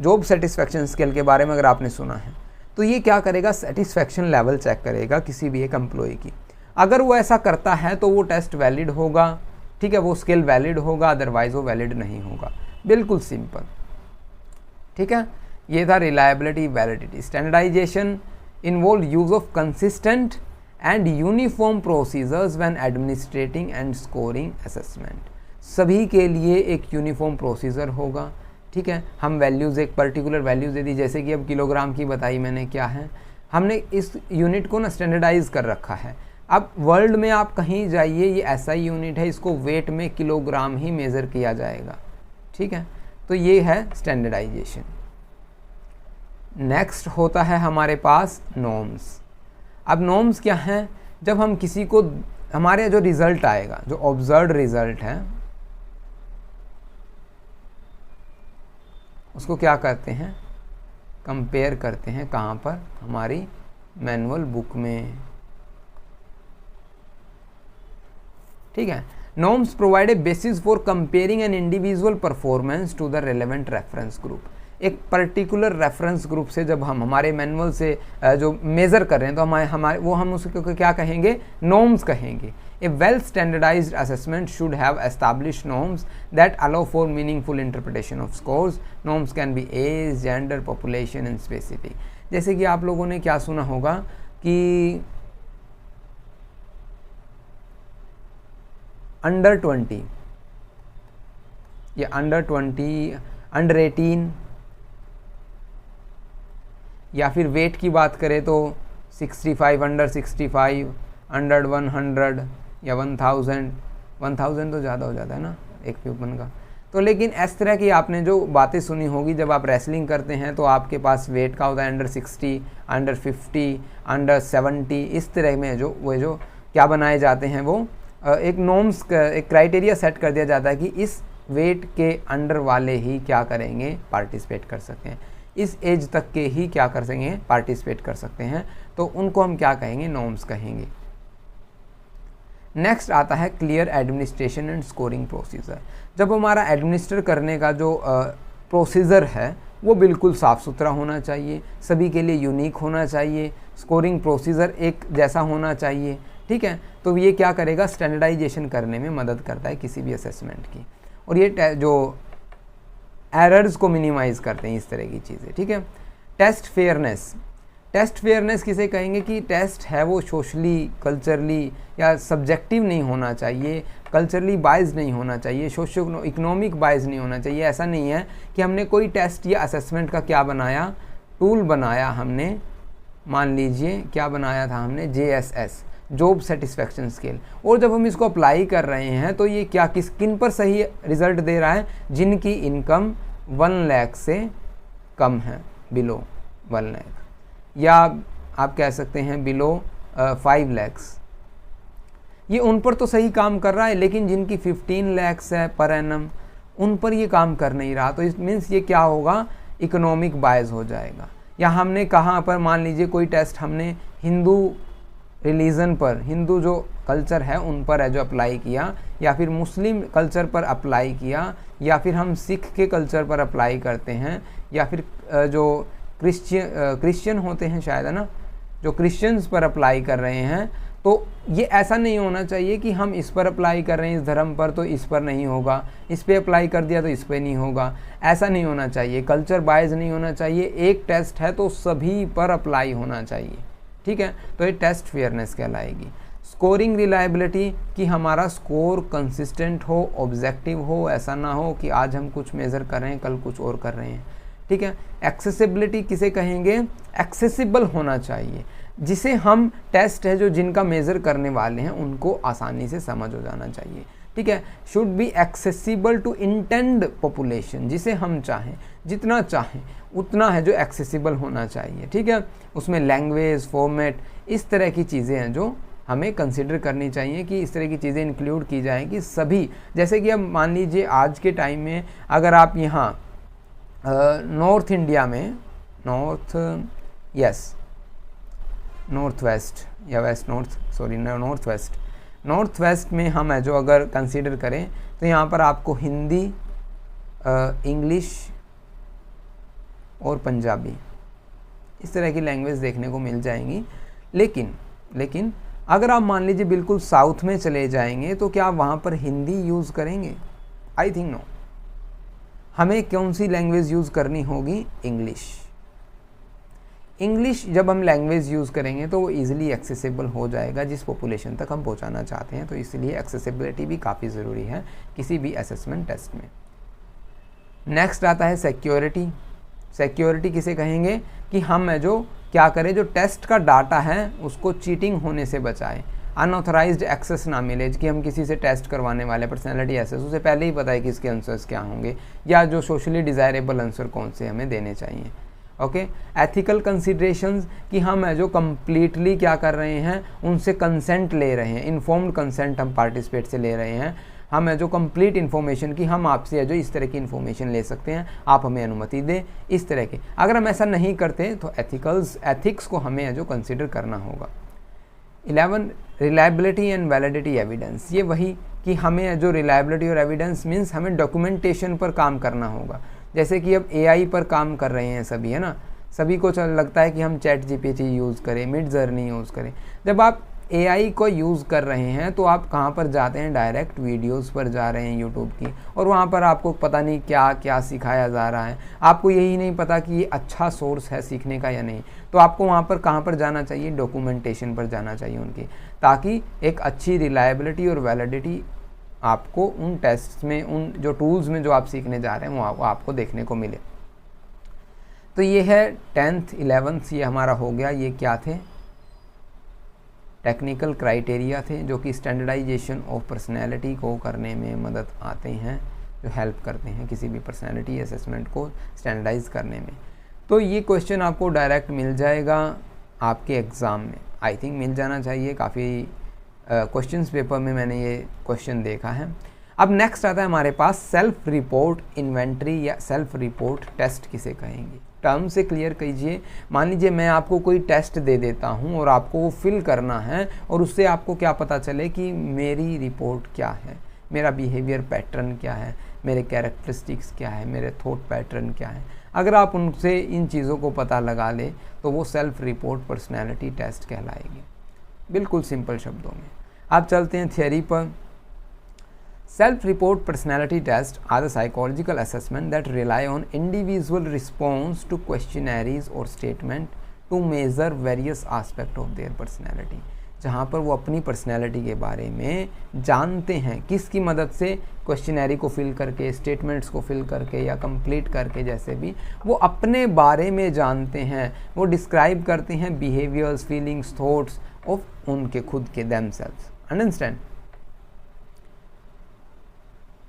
job satisfaction scale के बारे में अगर आपने सुना है, तो ये क्या करेगा? सेटिस्फैक्शन लेवल चेक करेगा किसी भी एक एम्प्लॉय की। अगर वो ऐसा करता है तो वो टेस्ट वैलिड होगा। ठीक है, वो स्केल वैलिड होगा, अदरवाइज वो वैलिड नहीं होगा। बिल्कुल सिंपल। ठीक है, ये था reliability, validity. Standardization involve use of consistent and uniform procedures when administrating and scoring assessment। सभी के लिए एक यूनिफॉर्म प्रोसीजर होगा। ठीक है, हम वैल्यूज़, एक पर्टिकुलर वैल्यूज़ दे दी, जैसे कि अब किलोग्राम की बताई मैंने, क्या है, हमने इस यूनिट को ना स्टैंडर्डाइज कर रखा है। अब वर्ल्ड में आप कहीं जाइए, ये ऐसा ही यूनिट है, इसको वेट में किलोग्राम ही मेज़र किया जाएगा। ठीक है, तो ये है स्टैंडर्डाइजेशन। नेक्स्ट होता है हमारे पास नॉर्म्स। अब नॉर्म्स क्या हैं? जब हम किसी को, हमारे जो रिज़ल्ट आएगा, जो ऑब्जर्व्ड रिज़ल्ट है, उसको क्या करते हैं? कंपेयर करते हैं। कहाँ पर? हमारी मैनुअल बुक में। ठीक है, norms provide a basis for comparing an individual performance to the relevant reference group. एक पर्टिकुलर रेफरेंस ग्रुप से जब हम हमारे मैनुअल से जो मेज़र कर रहे हैं, तो हमारे वो हम उसको क्या कहेंगे? नॉर्म्स कहेंगे। A well standardised assessment should have established norms that allow for meaningful interpretation of scores. Norms can be age, gender, population and specific. जैसे कि आप लोगों ने क्या सुना होगा कि अंडर 20 या अंडर 20, अंडर 18, या फिर वेट की बात करें तो 65, अंडर 65, अंडर 100 या 1000 तो ज़्यादा हो जाता है ना एक प्यूपन का। तो लेकिन इस तरह की आपने जो बातें सुनी होगी, जब आप रेसलिंग करते हैं तो आपके पास वेट का होता है अंडर 60, अंडर 50, अंडर 70, इस तरह में जो क्या बनाए जाते हैं, वो एक नॉर्म्स, एक क्राइटेरिया सेट कर दिया जाता है कि इस वेट के अंडर वाले ही क्या करेंगे, पार्टिसिपेट कर सकते हैं, इस एज तक के ही क्या कर सकेंगे, पार्टिसिपेट कर सकते हैं। तो उनको हम क्या कहेंगे, नॉर्म्स कहेंगे। नेक्स्ट आता है clear administration and scoring procedure. जब हमारा एडमिनिस्टर करने का जो प्रोसीजर है वो बिल्कुल साफ़ सुथरा होना चाहिए, सभी के लिए यूनिक होना चाहिए, स्कोरिंग प्रोसीजर एक जैसा होना चाहिए, ठीक है। तो ये क्या करेगा, स्टैंडर्डाइजेशन करने में मदद करता है किसी भी असेसमेंट की, और ये जो एरर्स को मिनिमाइज़ करते हैं, इस तरह की चीज़ें, ठीक है। टेस्ट फेयरनेस, टेस्ट फेयरनेस किसे कहेंगे कि टेस्ट है वो सोशली, कल्चरली या सब्जेक्टिव नहीं होना चाहिए, कल्चरली बाइज नहीं होना चाहिए, सोशो इकोनॉमिक बाइज नहीं होना चाहिए। ऐसा नहीं है कि हमने कोई टेस्ट या असेसमेंट का क्या बनाया, टूल बनाया हमने, मान लीजिए क्या बनाया था हमने, JSS, जॉब सेटिस्फेक्शन स्केल, और जब हम इसको अप्लाई कर रहे हैं तो ये क्या किन पर सही रिजल्ट दे रहा है, जिनकी इनकम 1 लाख से कम है, बिलो 1 लाख, या आप कह सकते हैं बिलो 5 लैक्स, ये उन पर तो सही काम कर रहा है। लेकिन जिनकी 15 लैक्स है पर एनम, उन पर ये काम कर नहीं रहा, तो इट मीन्स ये क्या होगा, इकोनॉमिक बायस हो जाएगा। या हमने कहाँ पर, मान लीजिए कोई टेस्ट हमने हिंदू रिलीजन पर, हिंदू जो कल्चर है उन पर है जो अप्लाई किया, या फिर मुस्लिम कल्चर पर अप्लाई किया, या फिर हम सिख के कल्चर पर अप्लाई करते हैं, या फिर जो क्रिश्चियन होते हैं शायद, है ना, जो क्रिश्चियंस पर अप्लाई कर रहे हैं, तो ये ऐसा नहीं होना चाहिए कि हम इस पर अप्लाई कर रहे हैं, इस धर्म पर, तो इस पर नहीं होगा, इस पे अप्लाई कर दिया तो इस पे नहीं होगा, ऐसा नहीं होना चाहिए। कल्चर बायस नहीं होना चाहिए, एक टेस्ट है तो सभी पर अप्लाई होना चाहिए, ठीक है। तो ये टेस्ट फेयरनेस कहलाएगी। स्कोरिंग रिलायबिलिटी, कि हमारा स्कोर कंसिस्टेंट हो, ऑब्जेक्टिव हो, ऐसा ना हो कि आज हम कुछ मेज़र कर रहे हैं कल कुछ और कर रहे हैं, ठीक है। एक्सेसिबिलिटी किसे कहेंगे, एक्सेसिबल होना चाहिए, जिसे हम टेस्ट है जो जिनका मेज़र करने वाले हैं उनको आसानी से समझ हो जाना चाहिए, ठीक है। Should be accessible to intend population, जिसे हम चाहें, जितना चाहें उतना है जो एक्सेसिबल होना चाहिए, ठीक है। उसमें लैंग्वेज, फॉर्मेट, इस तरह की चीज़ें हैं जो हमें कंसिडर करनी चाहिए कि इस तरह की चीज़ें इंक्लूड की जाएँ कि सभी, जैसे कि अब मान लीजिए आज के टाइम में अगर आप यहाँ नॉर्थ इंडिया में, नॉर्थ वेस्ट या west north, sorry north west में हम है जो अगर कंसीडर करें तो यहाँ पर आपको हिंदी, इंग्लिश और पंजाबी, इस तरह की लैंग्वेज देखने को मिल जाएंगी। लेकिन अगर आप मान लीजिए बिल्कुल साउथ में चले जाएंगे तो क्या आप वहाँ पर हिंदी यूज़ करेंगे? I think no. हमें कौन सी लैंग्वेज यूज़ करनी होगी? इंग्लिश जब हम लैंग्वेज यूज़ करेंगे तो वो ईज़िली एक्सेसिबल हो जाएगा जिस पॉपुलेशन तक हम पहुंचाना चाहते हैं, तो इसलिए एक्सेसिबिलिटी भी काफ़ी ज़रूरी है किसी भी असेसमेंट टेस्ट में। नेक्स्ट आता है सिक्योरिटी। सिक्योरिटी किसे कहेंगे कि हम है जो क्या करें, जो टेस्ट का डाटा है उसको चीटिंग होने से बचाएं, अनऑथराइज्ड एक्सेस ना मिले, कि हम किसी से टेस्ट करवाने वाले पर्सनैलिटी एक्सेस, उसे पहले ही पता है कि इसके आंसर्स क्या होंगे या जो सोशली डिज़ायरेबल आंसर कौन से हमें देने चाहिए। ओके। एथिकल कंसिडरेशंस, कि हम है जो कम्प्लीटली क्या कर रहे हैं, उनसे कंसेंट ले रहे हैं, इन्फॉर्म्ड कंसेंट हम पार्टिसिपेट से ले रहे हैं, हम है जो कंप्लीट इन्फॉर्मेशन की हम आपसे है जो इस तरह की इन्फॉर्मेशन ले सकते हैं, आप हमें अनुमति दें, इस तरह के। अगर हम ऐसा नहीं करते तो एथिक्स को हमें है जो कंसिडर करना होगा। 11 रिलायबिलिटी एंड वैलिडिटी एविडेंस, ये वही कि हमें जो रिलायबिलिटी और एविडेंस मीन्स हमें डॉक्यूमेंटेशन पर काम करना होगा। जैसे कि अब AI पर काम कर रहे हैं सभी, है ना, सभी को लगता है कि हम ChatGPT यूज़ करें, मिडजर्नी यूज़ करें। जब आप AI को यूज़ कर रहे हैं तो आप कहाँ पर जाते हैं, डायरेक्ट वीडियोस पर जा रहे हैं यूट्यूब की, और वहाँ पर आपको पता नहीं क्या क्या सिखाया जा रहा है, आपको यही नहीं पता कि ये अच्छा सोर्स है सीखने का या नहीं। तो आपको वहाँ पर कहाँ पर जाना चाहिए, डॉक्यूमेंटेशन पर जाना चाहिए उनकी, ताकि एक अच्छी रिलायबिलिटी और वैलिडिटी आपको उन टेस्ट में, उन जो टूल्स में जो आप सीखने जा रहे हैं वो आपको देखने को मिले। तो ये है 10th 11th, ये हमारा हो गया। ये क्या थे? टेक्निकल क्राइटेरिया थे जो कि स्टैंडर्डाइजेशन ऑफ पर्सनैलिटी को करने में मदद आते हैं, जो हेल्प करते हैं किसी भी पर्सनैलिटी असेसमेंट को स्टैंडर्डाइज करने में। तो ये क्वेश्चन आपको डायरेक्ट मिल जाएगा आपके एग्ज़ाम में, आई थिंक मिल जाना चाहिए। काफ़ी क्वेश्चंस पेपर में मैंने ये क्वेश्चन देखा है। अब नेक्स्ट आता है हमारे पास सेल्फ रिपोर्ट इन्वेंट्री या सेल्फ रिपोर्ट टेस्ट किसे कहेंगे। टर्म से क्लियर कीजिए। मान लीजिए मैं आपको कोई टेस्ट दे देता हूँ और आपको वो फिल करना है, और उससे आपको क्या पता चले कि मेरी रिपोर्ट क्या है, मेरा बिहेवियर पैटर्न क्या है, मेरे कैरेक्टरिस्टिक्स क्या है, मेरे थॉट पैटर्न क्या है। अगर आप उनसे इन चीज़ों को पता लगा ले तो वो सेल्फ रिपोर्ट पर्सनैलिटी टेस्ट कहलाएगी, बिल्कुल सिंपल शब्दों में। आप चलते हैं थियरी पर। Self report personality test are the psychological assessment that rely on individual response to questionnaires और statement to measure various aspect of their personality, जहाँ पर वो अपनी पर्सनैलिटी के बारे में जानते हैं किसकी मदद से, क्वेश्चनरी को फिल करके, स्टेटमेंट्स को फिल करके या कंप्लीट करके, जैसे भी वो अपने बारे में जानते हैं, वो डिस्क्राइब करते हैं बिहेवियर्स, फीलिंग्स, थॉट्स ऑफ उनके खुद के देमसेल्व्स। अंडरस्टैंड?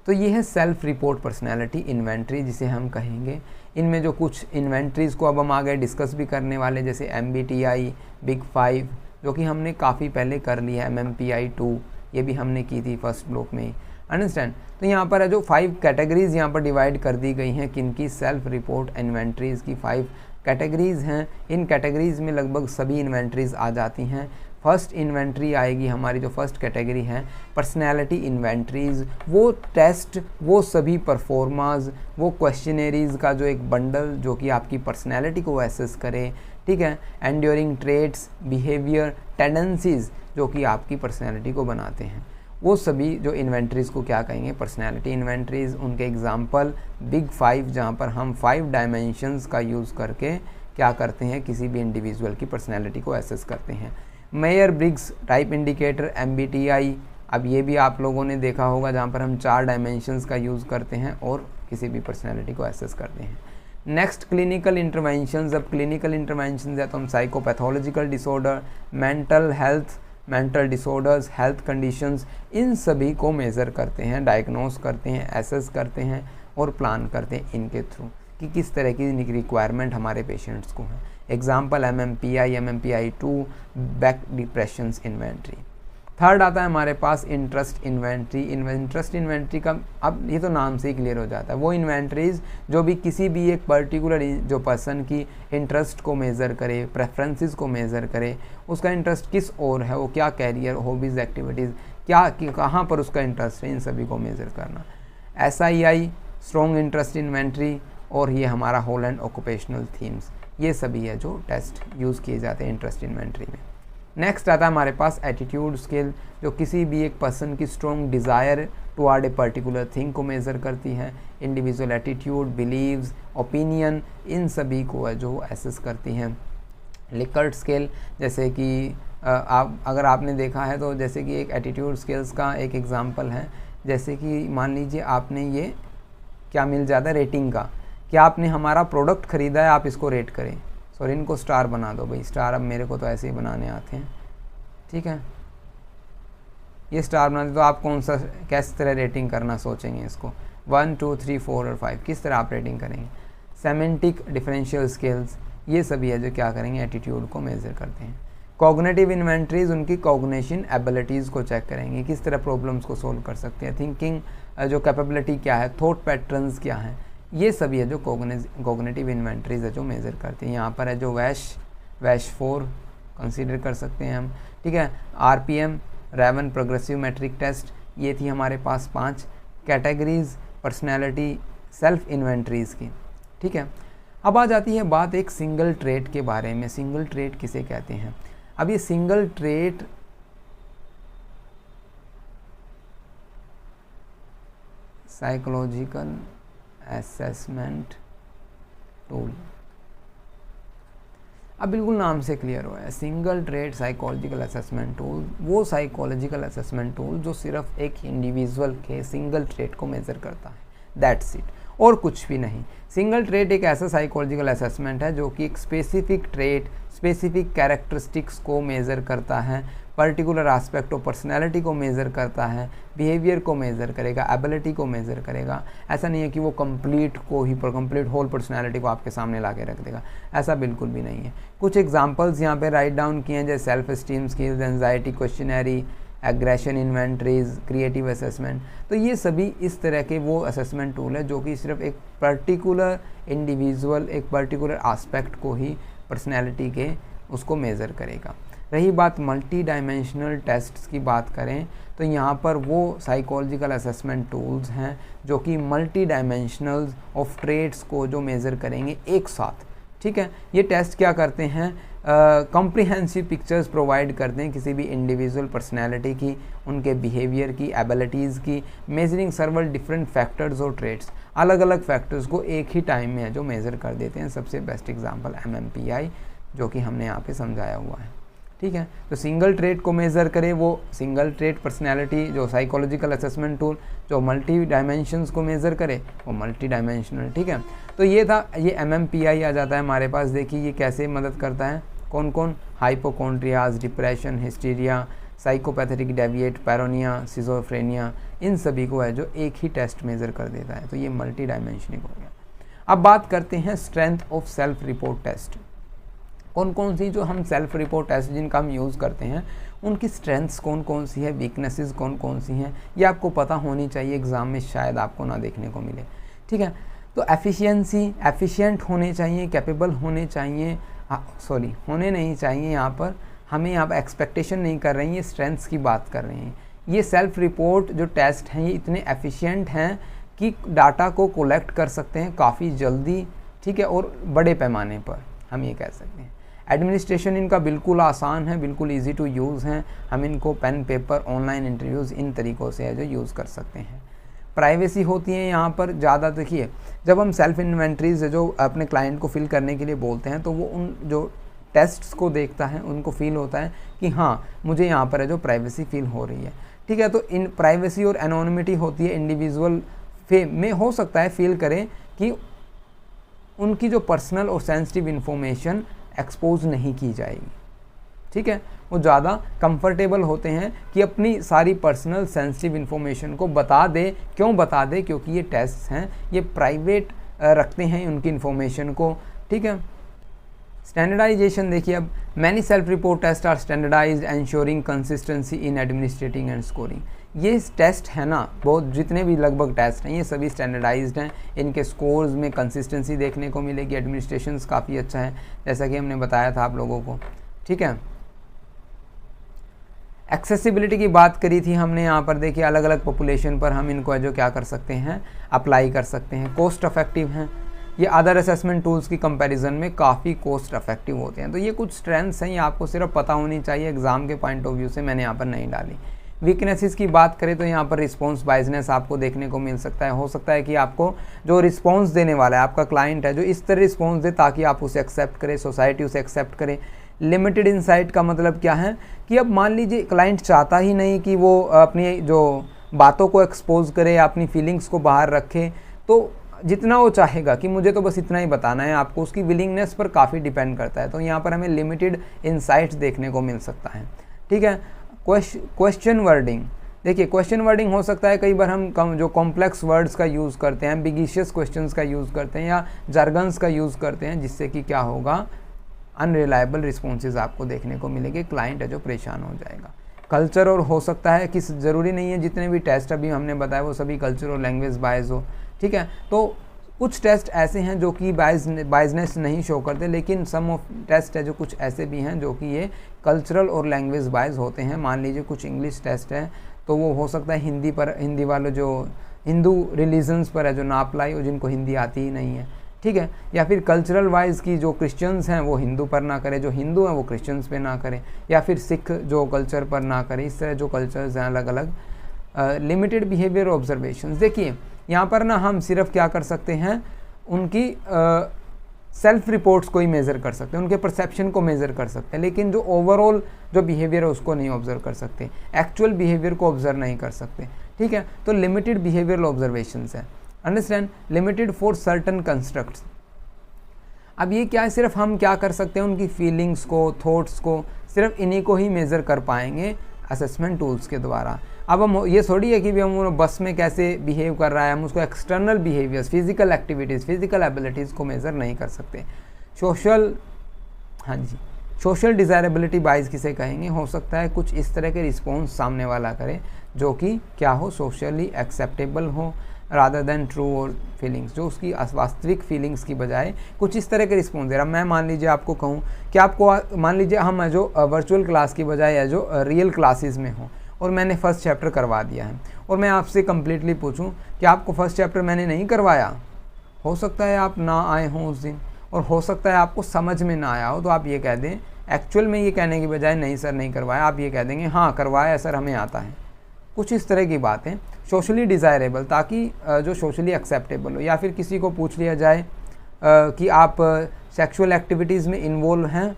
तो ये है सेल्फ रिपोर्ट पर्सनैलिटी इन्वेंट्री जिसे हम कहेंगे। इनमें जो कुछ इन्वेंट्रीज़ को अब हम आगे डिस्कस भी करने वाले, जैसे MBTI, बिग 5 जो कि हमने काफ़ी पहले कर लिया है, MMPI 2 ये भी हमने की थी फर्स्ट ब्लॉक में ही। अंडरस्टैंड? तो यहाँ पर है जो 5 कैटेगरीज़ यहाँ पर डिवाइड कर दी गई हैं किनकी, सेल्फ रिपोर्ट इन्वेंट्रीज़ की 5 कैटेगरीज़ हैं। इन कैटेगरीज़ में लगभग सभी इन्वेंट्रीज़ आ जाती हैं। फर्स्ट इन्वेंट्री आएगी हमारी, जो फर्स्ट कैटेगरी है पर्सनैलिटी इन्वेंट्रीज़, वो टेस्ट, वो सभी परफॉर्माज, वो क्वेश्चनरीज़ का जो एक बंडल जो कि आपकी पर्सनैलिटी को एसेस करे, ठीक है, एंड्योरिंग ट्रेट्स, बिहेवियर, टेंडेंसीज़ जो कि आपकी पर्सनैलिटी को बनाते हैं, वो सभी जो इन्वेंट्रीज़ को क्या कहेंगे, पर्सनैलिटी इन्वेंट्रीज़। उनके एग्जाम्पल बिग 5, जहाँ पर हम 5 डायमेंशंस का यूज़ करके क्या करते हैं, किसी भी इंडिविजुअल की पर्सनैलिटी को एसेस करते हैं। Mayor Briggs type indicator, MBTI, अब ये भी आप लोगों ने देखा होगा, जहाँ पर हम 4 डायमेंशंस का यूज़ करते हैं और किसी भी पर्सनैलिटी को एसेस करते हैं। Next clinical interventions. अब क्लिनिकल इंटरवेंशंस है तो हम psychopathological disorder, mental health, mental disorders, health conditions, इन सभी को मेज़र करते हैं, डायग्नोस करते हैं, एसेस करते हैं और प्लान करते हैं इनके थ्रू कि किस तरह की रिक्वायरमेंट हमारे पेशेंट्स को है। Example MMPI, MMPI 2, back depressions inventory. Third आता है हमारे पास इंटरेस्ट इन्वेंट्री। इंटरेस्ट इन्वेंट्री का अब ये तो नाम से ही क्लियर हो जाता है, वो इन्वेंट्रीज जो भी किसी भी एक पर्टिकुलर जो पर्सन की इंटरेस्ट को मेज़र करे, प्रेफरेंसेस को मेज़र करे, उसका इंटरेस्ट किस ओर है, वो क्या कैरियर, हॉबीज़, एक्टिविटीज़, क्या कहाँ पर उसका इंटरेस्ट है, इन सभी को मेज़र करना। SII स्ट्रॉन्ग इंटरेस्ट इन्वेंट्री, और ये हमारा होल एंड ऑक्यूपेशनल थीम्स, ये सभी है जो टेस्ट यूज़ किए जाते हैं इंटरेस्ट इन्वेंट्री में। नेक्स्ट आता है हमारे पास एटीट्यूड स्केल, जो किसी भी एक पर्सन की strong desire toward a particular thing को मेज़र करती है। इंडिविजुअल एटीट्यूड, बिलीव्स, ओपिनियन, इन सभी को है जो एसेस करती हैं। लिकर्ट स्केल, जैसे कि आप अगर आपने देखा है तो जैसे कि एक एटीट्यूड स्केल्स का एक एग्जांपल है, जैसे कि मान लीजिए आपने ये क्या मिल जाता है रेटिंग का, कि आपने हमारा प्रोडक्ट ख़रीदा है, आप इसको रेट करें, सॉरी इनको स्टार बना दो भाई, स्टार अब मेरे को तो ऐसे ही बनाने आते हैं, ठीक है, ये स्टार बना दो, तो आप कौन सा किस तरह रेटिंग करना सोचेंगे इसको, 1, 2, 3, 4 और 5 किस तरह आप रेटिंग करेंगे। सेमेंटिक डिफरेंशियल स्केल्स, ये सभी है जो क्या करेंगे, एटीट्यूड को मेज़र करते हैं। कॉग्निटिव इन्वेंट्रीज उनकी कॉग्निशन एबिलिटीज़ को चेक करेंगे, किस तरह प्रॉब्लम्स को सोल्व कर सकते हैं। थिंकिंग जो कैपेबिलिटी क्या है, थॉट पैटर्न्स क्या हैं, ये सभी है जो कॉग्निटिव इन्वेंट्रीज है जो मेज़र करती हैं। यहाँ पर है जो वैश 4 कंसीडर कर सकते हैं हम, ठीक है। RPM Raven progressive matrix test, ये थी हमारे पास 5 कैटेगरीज पर्सनैलिटी सेल्फ इन्वेंट्रीज़ की, ठीक है। अब आ जाती है बात एक सिंगल ट्रेट के बारे में। सिंगल ट्रेट किसे कहते हैं? अब ये single trait psychological assessment tool, अब बिल्कुल नाम से क्लियर हुआ है, single trait psychological assessment tool, वो साइकोलॉजिकल असेसमेंट टूल जो सिर्फ एक इंडिविजुअल के सिंगल ट्रेट को मेज़र करता है, दैट्स इट। और कुछ भी नहीं। सिंगल ट्रेट एक ऐसा साइकोलॉजिकल असेसमेंट है जो कि एक स्पेसिफिक ट्रेट, स्पेसिफिक कैरेक्टरिस्टिक्स को मेज़र करता है, पर्टिकुलर एस्पेक्ट ऑफ पर्सनैलिटी को मेज़र करता है, बिहेवियर को मेज़र करेगा, एबिलिटी को मेज़र करेगा। ऐसा नहीं है कि वो कंप्लीट होल पर्सनैलिटी को आपके सामने ला के रख देगा, ऐसा बिल्कुल भी नहीं है। कुछ एग्जांपल्स यहाँ पे राइट डाउन किए हैं, जैसे self esteem skills, anxiety questionnaire, aggression inventories, creative assessment. तो ये सभी इस तरह के वो असेसमेंट टूल है जो कि सिर्फ एक पर्टिकुलर इंडिविजुअल, एक पर्टिकुलर एस्पेक्ट को ही पर्सनैलिटी के उसको मेज़र करेगा। रही बात मल्टी डायमेंशनल टेस्ट्स की बात करें तो यहाँ पर वो साइकोलॉजिकल असेसमेंट टूल्स हैं जो कि मल्टी डायमेंशनल ऑफ ट्रेट्स को जो मेज़र करेंगे एक साथ, ठीक है। ये टेस्ट क्या करते हैं, कॉम्प्रिहेंसिव पिक्चर्स प्रोवाइड करते हैं किसी भी इंडिविजुअल पर्सनैलिटी की, उनके बिहेवियर की, एबिलिटीज़ की, मेजरिंग सर्वल डिफरेंट फैक्टर्स और ट्रेट्स, अलग अलग फैक्टर्स को एक ही टाइम में है जो मेज़र कर देते हैं। सबसे बेस्ट एग्जांपल MMPI जो कि हमने यहाँ पे समझाया हुआ है, ठीक है। तो सिंगल ट्रेट को मेज़र करे वो सिंगल ट्रेट पर्सनैलिटी, जो साइकोलॉजिकल असेसमेंट टूल जो मल्टी डायमेंशंस को मेज़र करे वो मल्टी डायमेंशनल, ठीक है। तो ये था, ये MMPI आ जाता है हमारे पास। देखिए ये कैसे मदद करता है, कौन कौन, हाइपोकॉन्ड्रियाज, डिप्रेशन, हिस्टीरिया, साइकोपैथेटिक डेविएट, पैरोनिया, सिजोफ्रेनिया, इन सभी को है जो एक ही टेस्ट मेज़र कर देता है। तो ये मल्टी डायमेंशनिंग हो गया। अब बात करते हैं strength of self report test. कौन कौन सी जो हम सेल्फ रिपोर्ट टेस्ट जिनका हम यूज़ करते हैं उनकी स्ट्रेंथ्स कौन कौन सी है, वीकनेसेस कौन कौन सी हैं, ये आपको पता होनी चाहिए, एग्ज़ाम में शायद आपको ना देखने को मिले, ठीक है। तो एफिशिएंट होने चाहिए, कैपेबल होने चाहिए, होने नहीं चाहिए, यहाँ पर हमें यहाँ पर एक्सपेक्टेशन नहीं कर रहे हैं, ये स्ट्रेंथ्स की बात कर रहे हैं। ये सेल्फ रिपोर्ट जो टेस्ट हैं ये इतने एफिशिएंट हैं कि डाटा को कलेक्ट कर सकते हैं काफ़ी जल्दी, ठीक है, और बड़े पैमाने पर हम ये कह सकते हैं। एडमिनिस्ट्रेशन इनका बिल्कुल आसान है, बिल्कुल इजी टू यूज़ हैं, हम इनको पेन पेपर, ऑनलाइन इंटरव्यूज़, इन तरीक़ों से है जो यूज़ कर सकते हैं। प्राइवेसी होती है यहाँ पर ज़्यादा। देखिए जब हम सेल्फ इन्वेंट्रीज जो अपने क्लाइंट को फिल करने के लिए बोलते हैं तो वो उन जो टेस्ट्स को देखता है उनको फील होता है कि हाँ मुझे यहाँ पर है जो प्राइवेसी फील हो रही है, ठीक है। तो इन प्राइवेसी और एनोनिमिटी होती है, इंडिविजुअल में हो सकता है फील करें कि उनकी जो पर्सनल और सेंसिटिव इन्फॉर्मेशन एक्सपोज नहीं की जाएगी, ठीक है। वो ज़्यादा कंफर्टेबल होते हैं कि अपनी सारी पर्सनल सेंसिटिव इन्फॉर्मेशन को बता दे। क्यों बता दे? क्योंकि ये टेस्ट हैं, ये प्राइवेट रखते हैं उनकी इन्फॉर्मेशन को, ठीक है। स्टैंडर्डाइजेशन देखिए, अब many self report test are standardized ensuring consistency in administrating and scoring. ये टेस्ट है ना, बहुत जितने भी लगभग टेस्ट हैं ये सभी स्टैंडर्डाइज्ड हैं, इनके स्कोर्स में कंसिस्टेंसी देखने को मिलेगी, एडमिनिस्ट्रेशंस काफ़ी अच्छा है जैसा कि हमने बताया था आप लोगों को, ठीक है। एक्सेसिबिलिटी की बात करी थी हमने, यहाँ पर देखिए अलग अलग पॉपुलेशन पर हम इनको जो क्या कर सकते हैं, अप्लाई कर सकते हैं। कॉस्ट इफेक्टिव हैं, ये अदर असेसमेंट टूल्स की कंपैरिजन में काफ़ी कॉस्ट इफेक्टिव होते हैं। तो ये कुछ स्ट्रेंथ्स हैं, ये आपको सिर्फ पता होनी चाहिए, एग्जाम के पॉइंट ऑफ व्यू से मैंने यहाँ पर नहीं डाली। वीकनेसेस की बात करें तो यहाँ पर रिस्पॉन्स बाइजनेस आपको देखने को मिल सकता है। हो सकता है कि आपको जो रिस्पॉन्स देने वाला है, आपका क्लाइंट है, जो इस तरह रिस्पॉन्स दे ताकि आप उसे एक्सेप्ट करें, सोसाइटी उसे एक्सेप्ट करे। लिमिटेड इंसाइट का मतलब क्या है कि अब मान लीजिए क्लाइंट चाहता ही नहीं कि वो अपनी जो बातों को एक्सपोज करे या अपनी फीलिंग्स को बाहर रखे, तो जितना वो चाहेगा कि मुझे तो बस इतना ही बताना है, आपको उसकी विलिंगनेस पर काफ़ी डिपेंड करता है। तो यहाँ पर हमें लिमिटेड इंसाइट्स देखने को मिल सकता है, ठीक है। क्वेश्चन वर्डिंग, देखिए क्वेश्चन वर्डिंग हो सकता है कई बार हम जो कॉम्प्लेक्स वर्ड्स का यूज़ करते हैं, एम्बिगिशियस क्वेश्चंस का यूज़ करते हैं या जार्गन्स का यूज़ करते हैं, जिससे कि क्या होगा, अनरिलायबल रिस्पॉन्सेज आपको देखने को मिलेंगे, क्लाइंट है जो परेशान हो जाएगा। कल्चर और हो सकता है कि ज़रूरी नहीं है जितने भी टेस्ट अभी हमने बताया वो सभी कल्चर और लैंग्वेज बायस हो, ठीक है। तो कुछ टेस्ट ऐसे हैं जो कि बायसनेस नहीं शो करते, लेकिन सम ऑफ टेस्ट है जो कुछ ऐसे भी हैं जो कि ये कल्चरल और लैंग्वेज बायस होते हैं। मान लीजिए कुछ इंग्लिश टेस्ट है तो वो हो सकता है हिंदी वाले जो हिंदू रिलीजन्स पर है जो ना अप्लाई हो, जिनको हिंदी आती ही नहीं है, ठीक है। या फिर कल्चरल वाइज की जो क्रिश्चियंस हैं वो हिंदू पर ना करें, जो हिंदू हैं वो क्रिश्चियंस पे ना करें, या फिर सिख जो कल्चर पर ना करें। इस तरह जो कल्चर्स हैं अलग अलग। लिमिटेड बिहेवियर ऑब्जर्वेशंस, देखिए यहाँ पर ना हम सिर्फ क्या कर सकते हैं, उनकी सेल्फ रिपोर्ट्स को ही मेज़र कर सकते हैं, उनके परसेप्शन को मेज़र कर सकते हैं, लेकिन जो ओवरऑल जो बिहेवियर है उसको नहीं ऑब्जर्व कर सकते, एक्चुअल बिहेवियर को ऑब्जर्व नहीं कर सकते, ठीक है। तो लिमिटेड बिहेवियरल ऑब्जर्वेशंस है। Understand, limited for certain constructs. अब ये क्या है, सिर्फ हम क्या कर सकते हैं, उनकी फीलिंग्स को, थॉट्स को, सिर्फ इन्हीं को ही मेज़र कर पाएंगे असेसमेंट टूल्स के द्वारा। अब हम ये थोड़ी है कि भी हम बस में कैसे बिहेव कर रहा है, हम उसको external behaviours, physical activities, physical abilities को मेज़र नहीं कर सकते। सोशल, हाँ जी, सोशल डिज़ायरेबिलिटी बाइस किसे कहेंगे, हो सकता है कुछ इस तरह के रिस्पॉन्स सामने वाला करे जो कि क्या हो, सोशली एक्सेप्टेबल हो रादर देन ट्रू और फीलिंग्स, जो उसकी वास्तविक फीलिंग्स की बजाय कुछ इस तरह के रिस्पॉन्स दे रहा। मैं मान लीजिए आपको कहूँ कि आपको मान लीजिए हम जो वर्चुअल क्लास की बजाय या जो रियल क्लासेस में हो और मैंने फर्स्ट चैप्टर करवा दिया है और मैं आपसे कम्प्लीटली पूछूँ कि आपको फर्स्ट चैप्टर मैंने नहीं करवाया, हो सकता है आप ना आए हों उस दिन और हो सकता है आपको समझ में ना आया हो, तो आप ये कह दें, एक्चुअल में ये कहने की बजाय नहीं सर नहीं करवाया, आप ये कह देंगे हाँ करवाया सर हमें आता है। कुछ इस तरह की बातें सोशली डिज़ायरेबल, ताकि जो सोशली एक्सेप्टेबल हो। या फिर किसी को पूछ लिया जाए कि आप सेक्सुअल एक्टिविटीज़ में इन्वॉल्व हैं,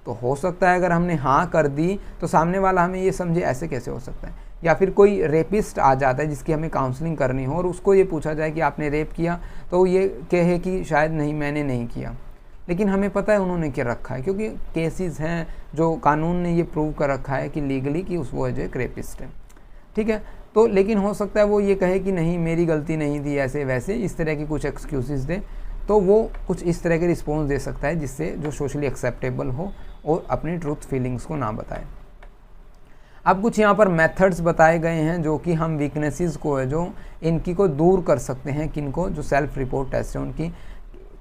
तो हो सकता है अगर हमने हाँ कर दी तो सामने वाला हमें ये समझे ऐसे कैसे हो सकता है। या फिर कोई रेपिस्ट आ जाता है जिसकी हमें काउंसलिंग करनी हो और उसको ये पूछा जाए कि आपने रेप किया, तो ये कहे कि शायद नहीं मैंने नहीं किया, लेकिन हमें पता है उन्होंने क्या रखा है, क्योंकि केसेस हैं जो कानून ने ये प्रूव कर रखा है कि लीगली कि वो जो एक रेपिस्ट है, ठीक है। तो लेकिन हो सकता है वो ये कहे कि नहीं मेरी गलती नहीं थी, ऐसे वैसे इस तरह की कुछ एक्सक्यूज़ेस दे, तो वो कुछ इस तरह के रिस्पॉन्स दे सकता है जिससे जो सोशली एक्सेप्टेबल हो और अपनी ट्रूथ फीलिंग्स को ना बताए। अब कुछ यहाँ पर मेथड्स बताए गए हैं जो कि हम वीकनेसेस को है जो इनकी को दूर कर सकते हैं, किनको, जो सेल्फ रिपोर्ट टेस्ट है उनकी।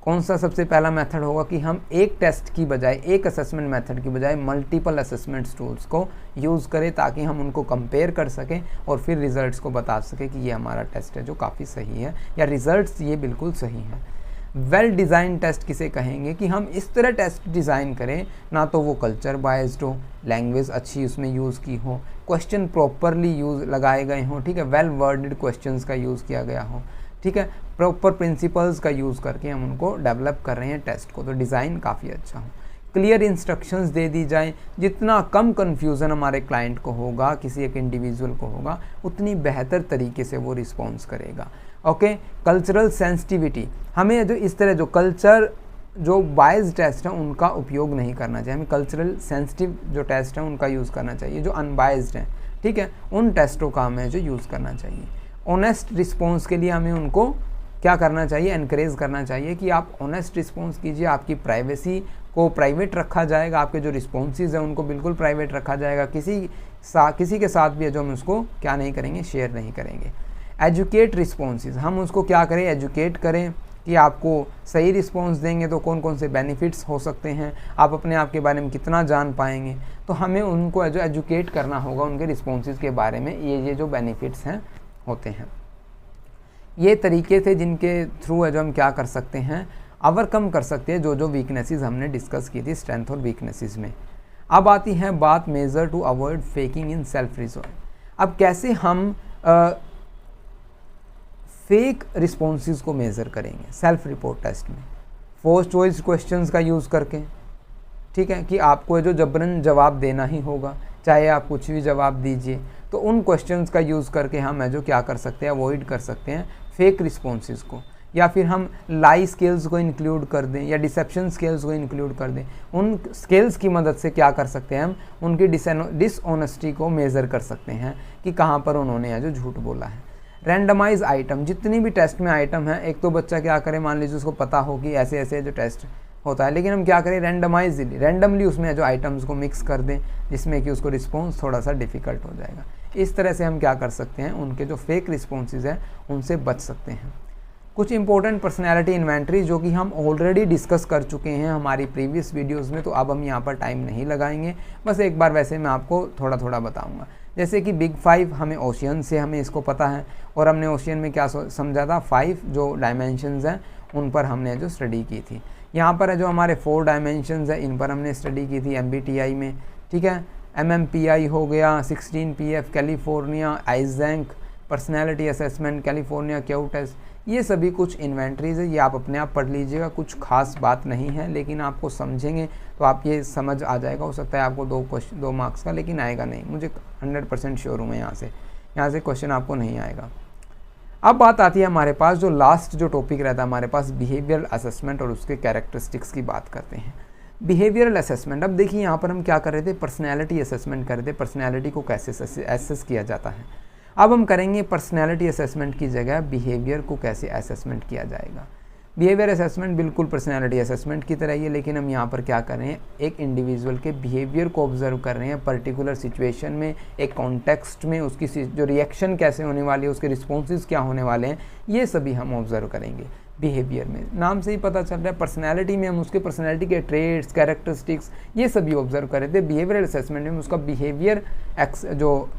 कौन सा सबसे पहला मेथड होगा कि हम एक टेस्ट की बजाय, एक असेसमेंट मेथड की बजाय मल्टीपल असेसमेंट टूल्स को यूज़ करें, ताकि हम उनको कंपेयर कर सकें और फिर रिजल्ट्स को बता सकें कि ये हमारा टेस्ट है जो काफ़ी सही है या रिजल्ट्स ये बिल्कुल सही है। वेल डिज़ाइन टेस्ट किसे कहेंगे कि हम इस तरह टेस्ट डिज़ाइन करें ना तो वो कल्चर बायस्ड हो, लैंग्वेज अच्छी उसमें यूज़ की हो, क्वेश्चन प्रॉपरली यूज़ लगाए गए हों, ठीक है, वेल वर्डेड क्वेश्चंस का यूज़ किया गया हो, ठीक है, प्रॉपर प्रिंसिपल्स का यूज़ करके हम उनको डेवलप कर रहे हैं टेस्ट को, तो डिज़ाइन काफ़ी अच्छा हो। क्लियर इंस्ट्रक्शंस दे दी जाए, जितना कम कन्फ्यूज़न हमारे क्लाइंट को होगा, किसी एक इंडिविजुअल को होगा, उतनी बेहतर तरीके से वो रिस्पॉन्स करेगा। ओके, कल्चरल सेंसिटिविटी, हमें जो इस तरह जो कल्चर जो बायस्ड टेस्ट है उनका उपयोग नहीं करना चाहिए, हमें कल्चरल सेंसिटिव जो टेस्ट है उनका यूज़ करना चाहिए, जो अनबायस्ड हैं, ठीक है, उन टेस्टों का हमें जो यूज़ करना चाहिए। ऑनेस्ट रिस्पॉन्स के लिए हमें उनको क्या करना चाहिए, एनकरेज करना चाहिए कि आप ऑनेस्ट रिस्पॉन्स कीजिए, आपकी प्राइवेसी को प्राइवेट रखा जाएगा, आपके जो रिस्पॉन्सेज हैं उनको बिल्कुल प्राइवेट रखा जाएगा, किसी के साथ भी है जो हम उसको क्या नहीं करेंगे, शेयर नहीं करेंगे। एजुकेट रिस्पॉन्सेज, हम उसको क्या करें, एजुकेट करें कि आपको सही रिस्पॉन्स देंगे तो कौन कौन से बेनिफिट्स हो सकते हैं, आप अपने आप के बारे में कितना जान पाएंगे, तो हमें उनको जो एजुकेट करना होगा उनके रिस्पॉन्सेज के बारे में, ये जो बेनिफिट्स हैं होते हैं। ये तरीके थे जिनके थ्रू है जो हम क्या कर सकते हैं, ओवरकम कर सकते हैं जो वीकनेसेस हमने डिस्कस की थी स्ट्रेंथ और वीकनेसेस में। अब आती है बात measure to avoid faking in self result. अब कैसे हम फेक रिस्पॉन्सेज को मेज़र करेंगे सेल्फ रिपोर्ट टेस्ट में, फोर्स चॉइस क्वेश्चंस का यूज़ करके, ठीक है, कि आपको जो जबरन जवाब देना ही होगा, चाहे आप कुछ भी जवाब दीजिए, तो उन क्वेश्चंस का यूज़ करके हम जो क्या कर सकते हैं, अवॉइड कर सकते हैं फेक रिस्पॉन्सेज को। या फिर हम लाई स्केल्स को इंक्लूड कर दें या डिसेप्शन स्केल्स को इंक्लूड कर दें, उन स्केल्स की मदद से क्या कर सकते हैं, हम उनकी डिसऑनेस्टी को मेज़र कर सकते हैं कि कहाँ पर उन्होंने जो झूठ बोला है। रैंडमाइज आइटम, जितनी भी टेस्ट में आइटम है, एक तो बच्चा क्या करे, मान लीजिए उसको पता हो कि ऐसे ऐसे जो टेस्ट होता है, लेकिन हम क्या करें, रैंडमली उसमें जो आइटम्स को मिक्स कर दें जिसमें कि उसको रिस्पॉन्स थोड़ा सा डिफ़िकल्ट हो जाएगा। इस तरह से हम क्या कर सकते हैं, उनके जो फेक रिस्पॉन्सेज हैं उनसे बच सकते हैं। कुछ इंपॉर्टेंट पर्सनैलिटी इन्वेंट्री जो कि हम ऑलरेडी डिस्कस कर चुके हैं हमारी प्रीवियस वीडियोज़ में, तो अब हम यहाँ पर टाइम नहीं लगाएंगे, बस एक बार वैसे मैं आपको थोड़ा थोड़ा बताऊँगा। जैसे कि बिग 5 हमें ओशियन से हमें इसको पता है, और हमने ओशियन में क्या समझा था, 5 जो डायमेंशंस हैं उन पर हमने जो स्टडी की थी। यहाँ पर जो हमारे 4 डायमेंशंस हैं इन पर हमने स्टडी की थी MBTI में, ठीक है, MMPI हो गया, 16PF California, Eysenck personality assessment California, Q test, ये सभी कुछ इन्वेंट्रीज है, ये आप अपने आप पढ़ लीजिएगा, कुछ खास बात नहीं है, लेकिन आपको समझेंगे तो आप ये समझ आ जाएगा। हो सकता है आपको 2 मार्क्स का, लेकिन आएगा नहीं, मुझे 100% श्योर हूँ मैं, यहाँ से क्वेश्चन आपको नहीं आएगा। अब बात आती है हमारे पास जो लास्ट जो टॉपिक रहता है हमारे पास बिहेवियरल असेसमेंट और उसके कैरेक्टरिस्टिक्स की बात करते हैं। बिहेवियरल असेसमेंट, अब देखिए यहाँ पर हम क्या कर रहे थे, पर्सनैलिटी असेसमेंट कर रहे थे, पर्सनैलिटी को कैसे एसेस किया जाता है। अब हम करेंगे पर्सनैलिटी असेसमेंट की जगह बिहेवियर को कैसे असेसमेंट किया जाएगा। बिहेवियर असेसमेंट बिल्कुल पर्सनैलिटी असेसमेंट की तरह ही है, लेकिन हम यहाँ पर क्या कर रहे हैं, एक इंडिविजुअल के बिहेवियर को ऑब्जर्व कर रहे हैं पर्टिकुलर सिचुएशन में, एक कॉन्टेक्स्ट में, उसकी जो रिएक्शन कैसे होने वाली है, उसके रिस्पॉन्सेज क्या होने वाले हैं, ये सभी हम ऑब्जर्व करेंगे बिहेवियर में। नाम से ही पता चल रहा है, पर्सनैलिटी में हम उसके पर्सनैलिटी के ट्रेड्स, कैरेक्टरिस्टिक्स, ये सभी ऑब्जर्व कर रहे थे। बिहेवियरल असेसमेंट में हम उसका बिहेवियर जो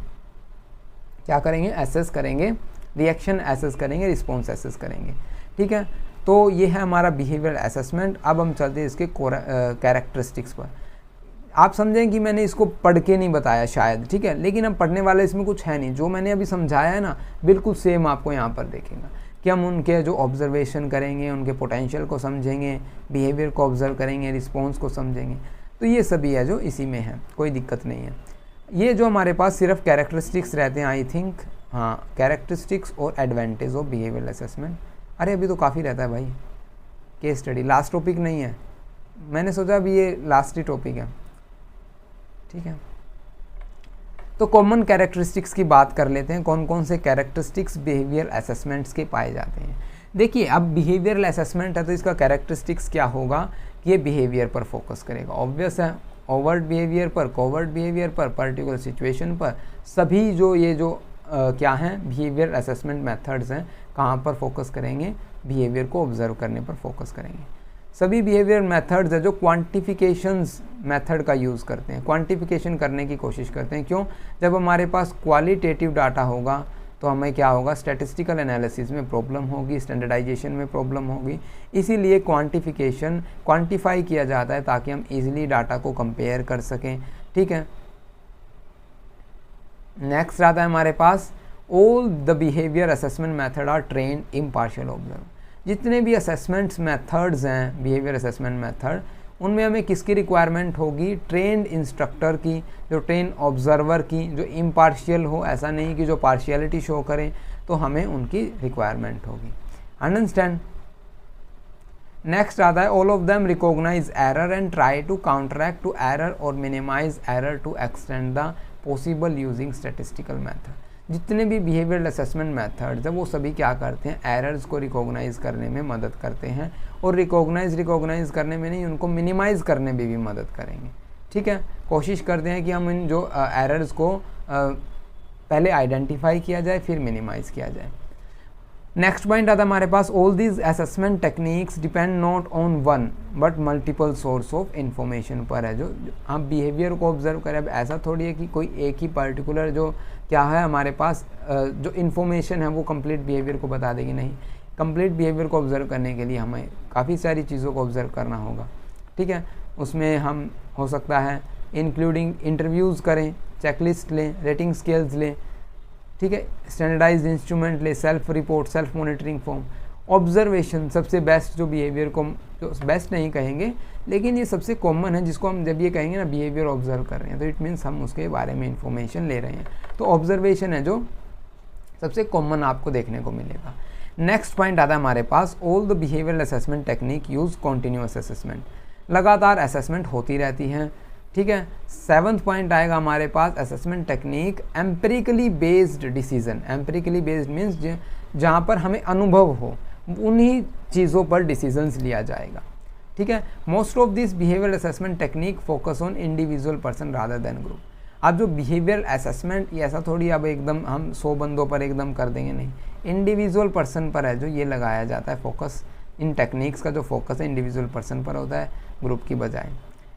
क्या करेंगे, एसेस करेंगे, रिएक्शन एसेस करेंगे, रिस्पॉन्स एसेस करेंगे। ठीक है, तो ये है हमारा बिहेवियरल असेसमेंट। अब हम चलते हैं इसके कैरेक्टरिस्टिक्स पर। आप समझें कि मैंने इसको पढ़ के नहीं बताया शायद, ठीक है, लेकिन अब पढ़ने वाले इसमें कुछ है नहीं, जो मैंने अभी समझाया है ना बिल्कुल सेम आपको यहाँ पर देखेगा कि हम उनके जो ऑब्जर्वेशन करेंगे, उनके पोटेंशियल को समझेंगे, बिहेवियर को ऑब्जर्व करेंगे, रिस्पॉन्स को समझेंगे, तो ये सभी है जो इसी में है, कोई दिक्कत नहीं है। ये जो हमारे पास सिर्फ कैरेक्टरिस्टिक्स रहते हैं, आई थिंक, हाँ, कैरेक्टरिस्टिक्स और एडवांटेज ऑफ बिहेवियरल असेसमेंट। अरे अभी तो काफ़ी रहता है भाई, केस स्टडी लास्ट टॉपिक नहीं है, मैंने सोचा अभी ये लास्ट ही टॉपिक है। ठीक है, तो कॉमन कैरेक्टरिस्टिक्स की बात कर लेते हैं, कौन कौन से कैरेक्टरिस्टिक्स बिहेवियर असेसमेंट्स के पाए जाते हैं। देखिए, अब बिहेवियरल असेसमेंट है तो इसका कैरेक्टरिस्टिक्स क्या होगा, ये बिहेवियर पर फोकस करेगा, ऑब्वियस है, ओवर्ट बिहेवियर पर, कोवर्ट बिहेवियर पर, पर्टिकुलर सिचुएशन पर, सभी जो ये जो क्या हैं बिहेवियर असेसमेंट मेथड्स हैं, कहाँ पर फोकस करेंगे, बिहेवियर को ऑब्जर्व करने पर फोकस करेंगे। सभी बिहेवियर मेथड्स है जो क्वांटिफिकेशंस मेथड का यूज़ करते हैं, क्वांटिफिकेशन करने की कोशिश करते हैं। क्यों, जब हमारे पास क्वालिटेटिव डाटा होगा तो हमें क्या होगा, स्टैटिस्टिकल एनालिसिस में प्रॉब्लम होगी, स्टैंडर्डाइजेशन में प्रॉब्लम होगी, इसीलिए क्वांटिफिकेशन, क्वांटिफाई किया जाता है ताकि हम इजीली डाटा को कंपेयर कर सकें। ठीक है, नेक्स्ट आता है हमारे पास, all the behaviour assessment method are train impartial observe. जितने भी असेसमेंट्स मेथड्स हैं, बिहेवियर असेसमेंट मेथड, उनमें हमें किसकी रिक्वायरमेंट होगी, ट्रेंड इंस्ट्रक्टर की, जो ट्रेन ऑब्जर्वर की, जो इम्पार्शियल हो, ऐसा नहीं कि जो पार्शियलिटी शो करें, तो हमें उनकी रिक्वायरमेंट होगी। अंडरस्टैंड। नेक्स्ट आता है, all of them recognise error and try to counteract to error और minimise error to extend the possible using statistical method. जितने भी बिहेवियरल असेसमेंट मेथड्स हैं वो सभी क्या करते हैं, एरर्स को रिकॉग्नाइज करने में मदद करते हैं, और रिकॉग्नाइज करने में नहीं, उनको मिनिमाइज़ करने में भी मदद करेंगे। ठीक है, कोशिश करते हैं कि हम इन जो एरर्स को पहले आइडेंटिफाई किया जाए, फिर मिनिमाइज़ किया जाए। नेक्स्ट पॉइंट आता है हमारे पास, all these assessment techniques depend not on one but multiple source of information पर है। जो हम बिहेवियर को ऑब्जर्व करें, अब ऐसा थोड़ी है कि कोई एक ही पर्टिकुलर जो क्या है हमारे पास जो इन्फॉर्मेशन है वो कंप्लीट बिहेवियर को बता देगी, नहीं, कंप्लीट बिहेवियर को ऑब्जर्व करने के लिए हमें काफ़ी सारी चीज़ों को ऑब्जर्व करना होगा। ठीक है, उसमें हम हो सकता है इंक्लूडिंग इंटरव्यूज़ करें, चेकलिस्ट लें, रेटिंग स्केल्स लें, ठीक है, स्टैंडर्डाइज्ड इंस्ट्रूमेंट ले, self report, self monitoring form, observation सबसे बेस्ट जो बिहेवियर को, जो बेस्ट नहीं कहेंगे लेकिन ये सबसे कॉमन है, जिसको हम जब ये कहेंगे ना बिहेवियर ऑब्जर्व कर रहे हैं तो इट मीन्स हम उसके बारे में इंफॉर्मेशन ले रहे हैं, तो ऑब्जर्वेशन है जो सबसे कॉमन आपको देखने को मिलेगा। नेक्स्ट पॉइंट आता है हमारे पास, all the behavioural assessment technique use continuous assessment, लगातार असेसमेंट होती रहती हैं। ठीक है, 7th पॉइंट आएगा हमारे पास, assessment technique empirically based decision. Empirically based means जहाँ पर हमें अनुभव हो उन्हीं चीज़ों पर डिसीजंस लिया जाएगा। ठीक है, most of this behaviour assessment technique focus on individual person rather than group. अब जो बिहेवियर असेसमेंट, ये ऐसा थोड़ी अब एकदम हम 100 बंदों पर एकदम कर देंगे, नहीं, इंडिविजुअल पर्सन पर है जो ये लगाया जाता है फोकस। इन टेक्निक्स का जो फोकस है इंडिविजुअल पर्सन पर होता है, ग्रुप की बजाय।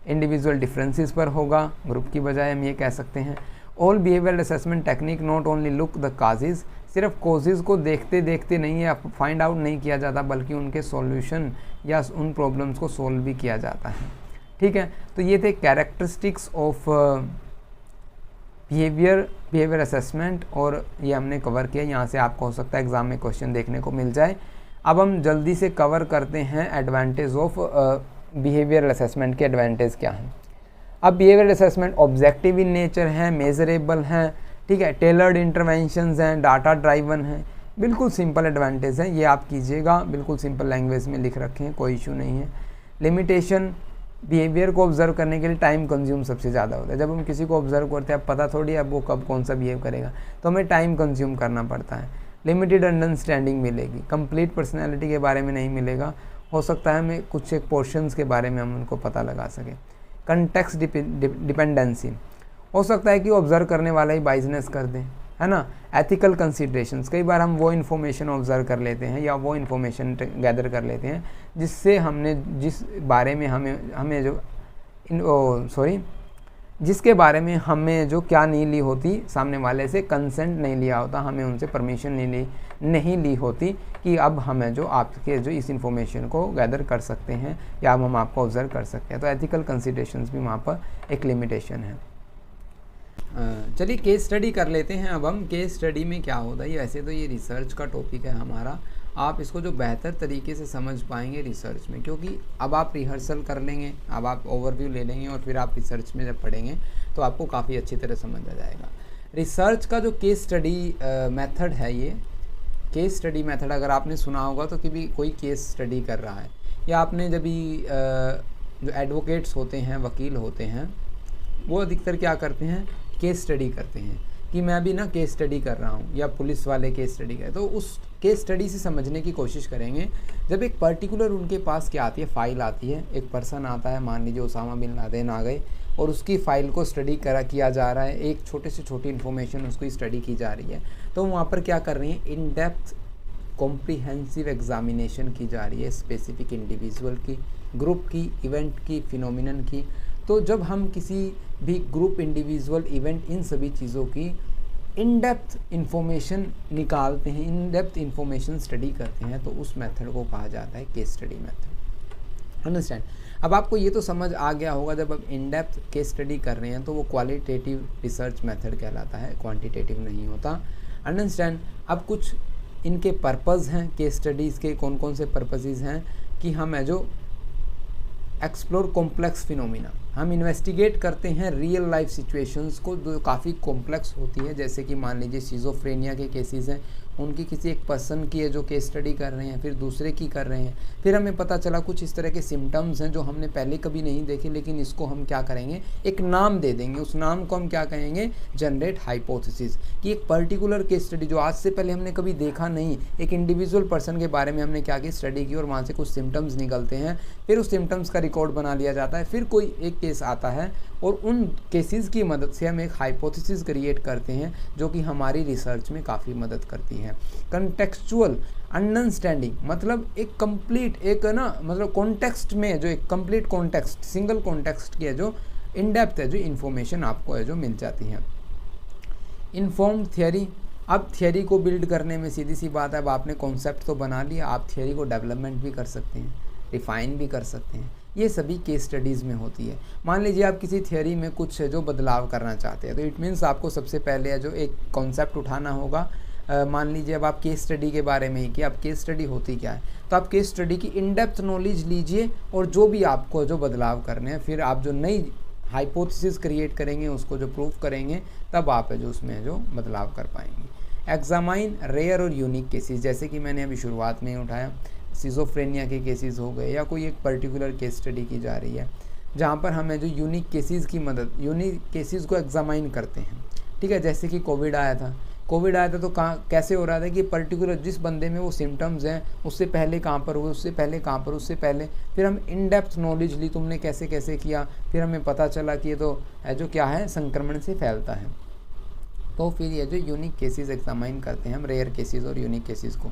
इंडिविजुअल डिफरेंसेस पर होगा, ग्रुप की बजाय हम ये कह सकते हैं। All behaviour assessment technique not only look the causes, सिर्फ कॉजेज़ को देखते देखते नहीं है, फाइंड आउट नहीं किया जाता, बल्कि उनके सॉल्यूशन या उन प्रॉब्लम्स को सोल्व भी किया जाता है। ठीक है, तो ये थे कैरेक्टरिस्टिक्स ऑफ बिहेवियर असेसमेंट, और ये हमने कवर किया। यहाँ से आपको हो सकता है एग्ज़ाम में क्वेश्चन देखने को मिल जाए। अब हम जल्दी से कवर करते हैं एडवांटेज ऑफ बिहेवियरल असेसमेंट के एडवांटेज क्या हैं। अब behavioural assessment objective in nature हैं, मेजरेबल हैं, ठीक है, टेलर्ड इंटरवेंशंस हैं, डाटा ड्राइवन हैं, बिल्कुल सिंपल एडवांटेज है, ये आप कीजिएगा, बिल्कुल सिंपल लैंग्वेज में लिख रखे हैं, कोई इशू नहीं है। लिमिटेशन, बिहेवियर को ऑब्जर्व करने के लिए टाइम कंज्यूम सबसे ज़्यादा होता है। जब हम किसी को ऑब्जर्व करते हैं, अब पता थोड़ी है अब वो कब कौन सा बिहेव करेगा, तो हमें टाइम कंज्यूम करना पड़ता है। लिमिटेड अंडरस्टैंडिंग मिलेगी, कंप्लीट पर्सनैलिटी के बारे में नहीं मिलेगा, हो सकता है हमें कुछ एक पोर्शंस के बारे में हम उनको पता लगा सकें। कंटेक्स्ट डिपेंडेंसी, हो सकता है कि ऑब्जर्व करने वाला ही बाइजनेस कर दें, है ना। एथिकल कंसिडरेशंस, कई बार हम वो इन्फॉर्मेशन ऑब्जर्व कर लेते हैं या वो इन्फॉर्मेशन गैदर कर लेते हैं जिससे हमने जिस बारे में हमें जो जिसके बारे में हमें जो क्या नहीं ली होती, सामने वाले से कंसेंट नहीं लिया होता, हमें उनसे परमिशन नहीं ली होती कि अब हमें जो आपके जो इस इन्फॉर्मेशन को गैदर कर सकते हैं या अब हम आपको ऑब्जर्व कर सकते हैं। तो एथिकल कंसिडरेशंस भी वहाँ पर एक लिमिटेशन है। चलिए केस स्टडी कर लेते हैं। अब हम केस स्टडी में क्या होता है, वैसे तो ये रिसर्च का टॉपिक है हमारा, आप इसको जो बेहतर तरीके से समझ पाएंगे रिसर्च में, क्योंकि अब आप रिहर्सल कर लेंगे, अब आप ओवरव्यू ले लेंगे और फिर आप रिसर्च में जब पढ़ेंगे तो आपको काफ़ी अच्छी तरह समझ आ जाएगा। रिसर्च का जो केस स्टडी मेथड है, ये केस स्टडी मेथड अगर आपने सुना होगा तो कि भी कोई केस स्टडी कर रहा है, या आपने जब भी जो एडवोकेट्स होते हैं, वकील होते हैं, वो अधिकतर क्या करते हैं, केस स्टडी करते हैं कि मैं भी ना केस स्टडी कर रहा हूँ, या पुलिस वाले केस स्टडी कर, तो उस केस स्टडी से समझने की कोशिश करेंगे। जब एक पर्टिकुलर उनके पास क्या आती है, फाइल आती है, एक पर्सन आता है, मान लीजिए ओसामा बिन लादेन आ गए और उसकी फ़ाइल को स्टडी किया जा रहा है, एक छोटे से छोटी इन्फॉर्मेशन उसको स्टडी की जा रही है, तो वहाँ पर क्या कर रही है, इन डेप्थ कॉम्प्रिहेंसिव एग्जामिनेशन की जा रही है स्पेसिफिक इंडिविजुअल की, ग्रुप की, इवेंट की, फिनोमिनन की। तो जब हम किसी भी ग्रुप, इंडिविजुअल, इवेंट, इन सभी चीज़ों की इन डेप्थ इन्फॉर्मेशन निकालते हैं, इन डेप्थ इन्फॉर्मेशन स्टडी करते हैं, तो उस मेथड को कहा जाता है केस स्टडी मेथड। अंडरस्टैंड। अब आपको ये तो समझ आ गया होगा, जब आप इन डेप्थ केस स्टडी कर रहे हैं तो वो क्वालिटेटिव रिसर्च मेथड कहलाता है, क्वांटिटेटिव नहीं होता। अंडरस्टैंड। अब कुछ इनके पर्पज़ हैं केस स्टडीज़ के, कौन कौन से पर्पसेस हैं कि हम जो एक्सप्लोर कॉम्प्लेक्स फिनोमिना, हम इन्वेस्टिगेट करते हैं रियल लाइफ सिचुएशंस को जो काफ़ी कॉम्प्लेक्स होती है, जैसे कि मान लीजिए शिज़ोफ्रेनिया के केसेस हैं, उनकी किसी एक पर्सन की है जो केस स्टडी कर रहे हैं, फिर दूसरे की कर रहे हैं, फिर हमें पता चला कुछ इस तरह के सिम्टम्स हैं जो हमने पहले कभी नहीं देखे, लेकिन इसको हम क्या करेंगे, एक नाम दे देंगे, उस नाम को हम क्या कहेंगे, जनरेट हाइपोथेसिस, कि एक पर्टिकुलर केस स्टडी जो आज से पहले हमने कभी देखा नहीं, एक इंडिविजुअल पर्सन के बारे में हमने क्या की, स्टडी की, और वहाँ से कुछ सिम्टम्स निकलते हैं, फिर उस सिम्टम्स का रिकॉर्ड बना लिया जाता है, फिर कोई एक केस आता है और उन केसेस की मदद से हम एक हाइपोथेसिस क्रिएट करते हैं जो कि हमारी रिसर्च में काफ़ी मदद करती है। कंटेक्चुअल अंडरस्टैंडिंग, मतलब एक कंप्लीट एक ना, मतलब कॉन्टेक्स्ट में जो एक कंप्लीट कॉन्टेक्स्ट, सिंगल कॉन्टेक्स्ट की है जो इन डेप्थ है जो इन्फॉर्मेशन आपको है जो मिल जाती है। इन्फॉर्म्ड थियरी, अब थियरी को बिल्ड करने में सीधी सी बात है, अब आपने कॉन्सेप्ट तो बना लिया, आप थियरी को डेवलपमेंट भी कर सकते हैं, रिफाइन भी कर सकते हैं, ये सभी केस स्टडीज़ में होती है। मान लीजिए आप किसी थियरी में कुछ जो बदलाव करना चाहते हैं, तो इट मीन्स आपको सबसे पहले जो एक कॉन्सेप्ट उठाना होगा। मान लीजिए अब आप केस स्टडी के बारे में ही कि अब केस स्टडी होती क्या है, तो आप केस स्टडी की इन डेप्थ नॉलेज लीजिए और जो भी आपको जो बदलाव करने हैं, फिर आप जो नई हाइपोथेसिस क्रिएट करेंगे, उसको जो प्रूफ करेंगे, तब आप जो उसमें जो बदलाव कर पाएंगे। एग्जामाइन रेयर और यूनिक केसेस, जैसे कि मैंने अभी शुरुआत में ही उठाया, सिज़ोफ्रेनिया के केसेस हो गए, या कोई एक पर्टिकुलर केस स्टडी की जा रही है जहाँ पर हमें जो यूनिक केसेस की मदद, यूनिक केसेस को एग्जामाइन करते हैं, ठीक है। जैसे कि कोविड आया था तो कहाँ कैसे हो रहा था कि पर्टिकुलर जिस बंदे में वो सिम्टम्स हैं, उससे पहले कहाँ पर हुए, उससे पहले कहाँ पर, उससे पहले, फिर हम इन डेप्थ नॉलेज ली, तुमने कैसे कैसे किया, फिर हमें पता चला कि ये तो जो क्या है, संक्रमण से फैलता है। तो फिर ये जो यूनिक केसेस एग्जामाइन करते हैं हम, रेयर केसेस और यूनिक केसेस को।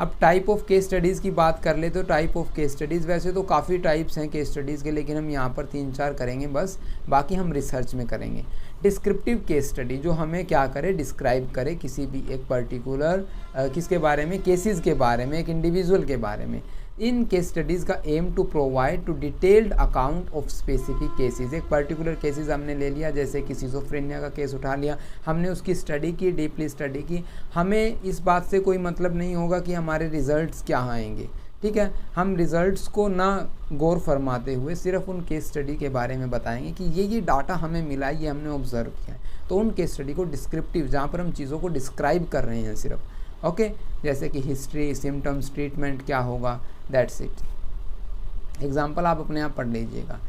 अब टाइप ऑफ केस स्टडीज़ की बात कर ले तो टाइप ऑफ केस स्टडीज़, वैसे तो काफ़ी टाइप्स हैं केस स्टडीज़ के, लेकिन हम यहाँ पर 3-4 करेंगे बस, बाकी हम रिसर्च में करेंगे। डिस्क्रिप्टिव केस स्टडी, जो हमें क्या करे, डिस्क्राइब करे किसी भी एक पर्टिकुलर किसके बारे में, केसेस के बारे में, एक इंडिविजुअल के बारे में। इन केस स्टडीज़ का aim to provide to detailed account of specific cases, एक पर्टिकुलर केसेस हमने ले लिया, जैसे कि सिज़ोफ्रेनिया का केस उठा लिया, हमने उसकी स्टडी की, डीपली स्टडी की, हमें इस बात से कोई मतलब नहीं होगा कि हमारे रिजल्ट्स क्या आएंगे, ठीक है। हम रिजल्ट्स को ना गौर फरमाते हुए सिर्फ उन केस स्टडी के बारे में बताएंगे कि ये डाटा हमें मिला, ये हमने ऑब्जर्व किया है, तो उन केस स्टडी को डिस्क्रिप्टिव, जहाँ पर हम चीज़ों को डिस्क्राइब कर रहे हैं सिर्फ, ओके, जैसे कि हिस्ट्री, सिम्टम्स, ट्रीटमेंट क्या होगा, दैट्स इट। एग्जाम्पल आप अपने आप पढ़ लीजिएगा।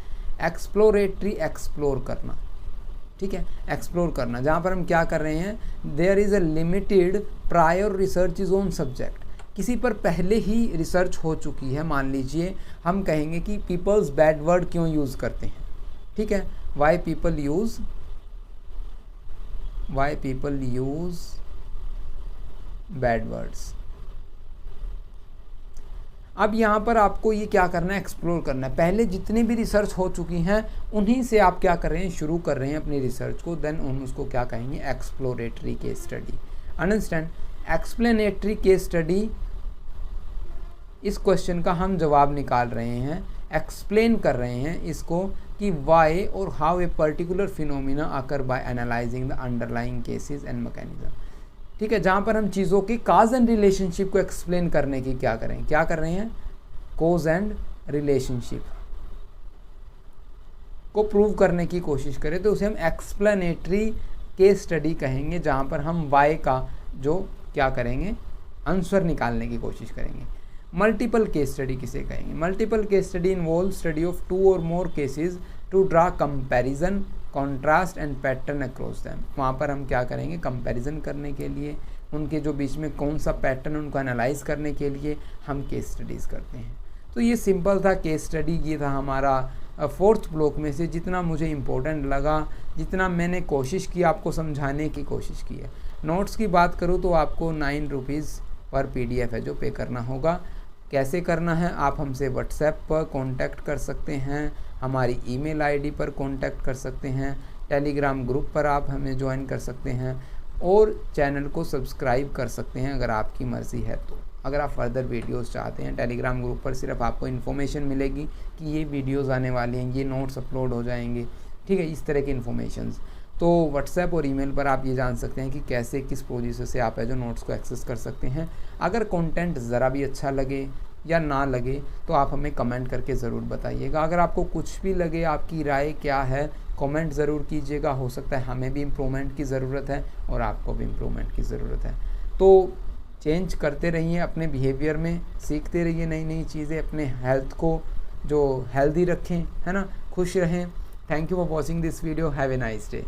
एक्सप्लोरेटरी, एक्सप्लोर करना, ठीक है, एक्सप्लोर करना, जहाँ पर हम क्या कर रहे हैं, there is a limited prior research is on subject, किसी पर पहले ही रिसर्च हो चुकी है। मान लीजिए हम कहेंगे कि पीपल्स बैड वर्ड क्यों यूज़ करते हैं, ठीक है, why people use bad words. अब यहाँ पर आपको ये क्या करना है, एक्सप्लोर करना है। पहले जितनी भी रिसर्च हो चुकी हैं उन्हीं से आप क्या कर रहे हैं, शुरू कर रहे हैं अपनी रिसर्च को, देन हम उसको क्या कहेंगे, exploratory case study. Understand. Explanatory case study, इस क्वेश्चन का हम जवाब निकाल रहे हैं, एक्सप्लेन कर रहे हैं इसको कि वाई और how a particular phenomena occur by analysing the underlying cases and mechanism, ठीक है, जहाँ पर हम चीज़ों की काज एंड रिलेशनशिप को एक्सप्लेन करने की क्या कर रहे हैं, कोज एंड रिलेशनशिप को प्रूव करने की कोशिश करें तो उसे हम एक्सप्लेनेटरी केस स्टडी कहेंगे, जहाँ पर हम वाई का जो क्या करेंगे, आंसर निकालने की कोशिश करेंगे। मल्टीपल केस स्टडी किसे कहेंगे, multiple case study involve study of 2 और more cases to draw comparison, contrast and pattern across them. वहाँ पर हम क्या करेंगे, कंपैरिजन करने के लिए, उनके जो बीच में कौन सा पैटर्न, उनको एनालाइज करने के लिए हम केस स्टडीज़ करते हैं। तो ये सिंपल था केस स्टडी, ये था हमारा 4th ब्लॉक में से जितना मुझे इम्पोर्टेंट लगा, जितना मैंने कोशिश की आपको समझाने की कोशिश की है। नोट्स की बात करूँ तो आपको 9 रुपीज़ पर PDF है जो पे करना होगा। कैसे करना है, आप हमसे व्हाट्सएप पर कांटेक्ट कर सकते हैं, हमारी ईमेल आईडी पर कांटेक्ट कर सकते हैं, टेलीग्राम ग्रुप पर आप हमें ज्वाइन कर सकते हैं और चैनल को सब्सक्राइब कर सकते हैं अगर आपकी मर्ज़ी है तो। अगर आप फर्दर वीडियोस चाहते हैं, टेलीग्राम ग्रुप पर सिर्फ आपको इन्फॉर्मेशन मिलेगी कि ये वीडियोस आने वाली हैं, ये नोट्स अपलोड हो जाएंगे, ठीक है, इस तरह की इन्फॉर्मेशंस। तो व्हाट्सएप और ईमेल पर आप ये जान सकते हैं कि कैसे, किस प्रोसेस से आप है जो नोट्स को एक्सेस कर सकते हैं। अगर कंटेंट ज़रा भी अच्छा लगे या ना लगे तो आप हमें कमेंट करके ज़रूर बताइएगा। अगर आपको कुछ भी लगे, आपकी राय क्या है, कमेंट ज़रूर कीजिएगा। हो सकता है हमें भी इम्प्रूवमेंट की ज़रूरत है और आपको भी इम्प्रूवमेंट की ज़रूरत है। तो चेंज करते रहिए अपने बिहेवियर में, सीखते रहिए नई नई चीज़ें, अपने हेल्थ को जो हेल्दी रखें, है ना, खुश रहें। Thank you for watching this video, have a nice day.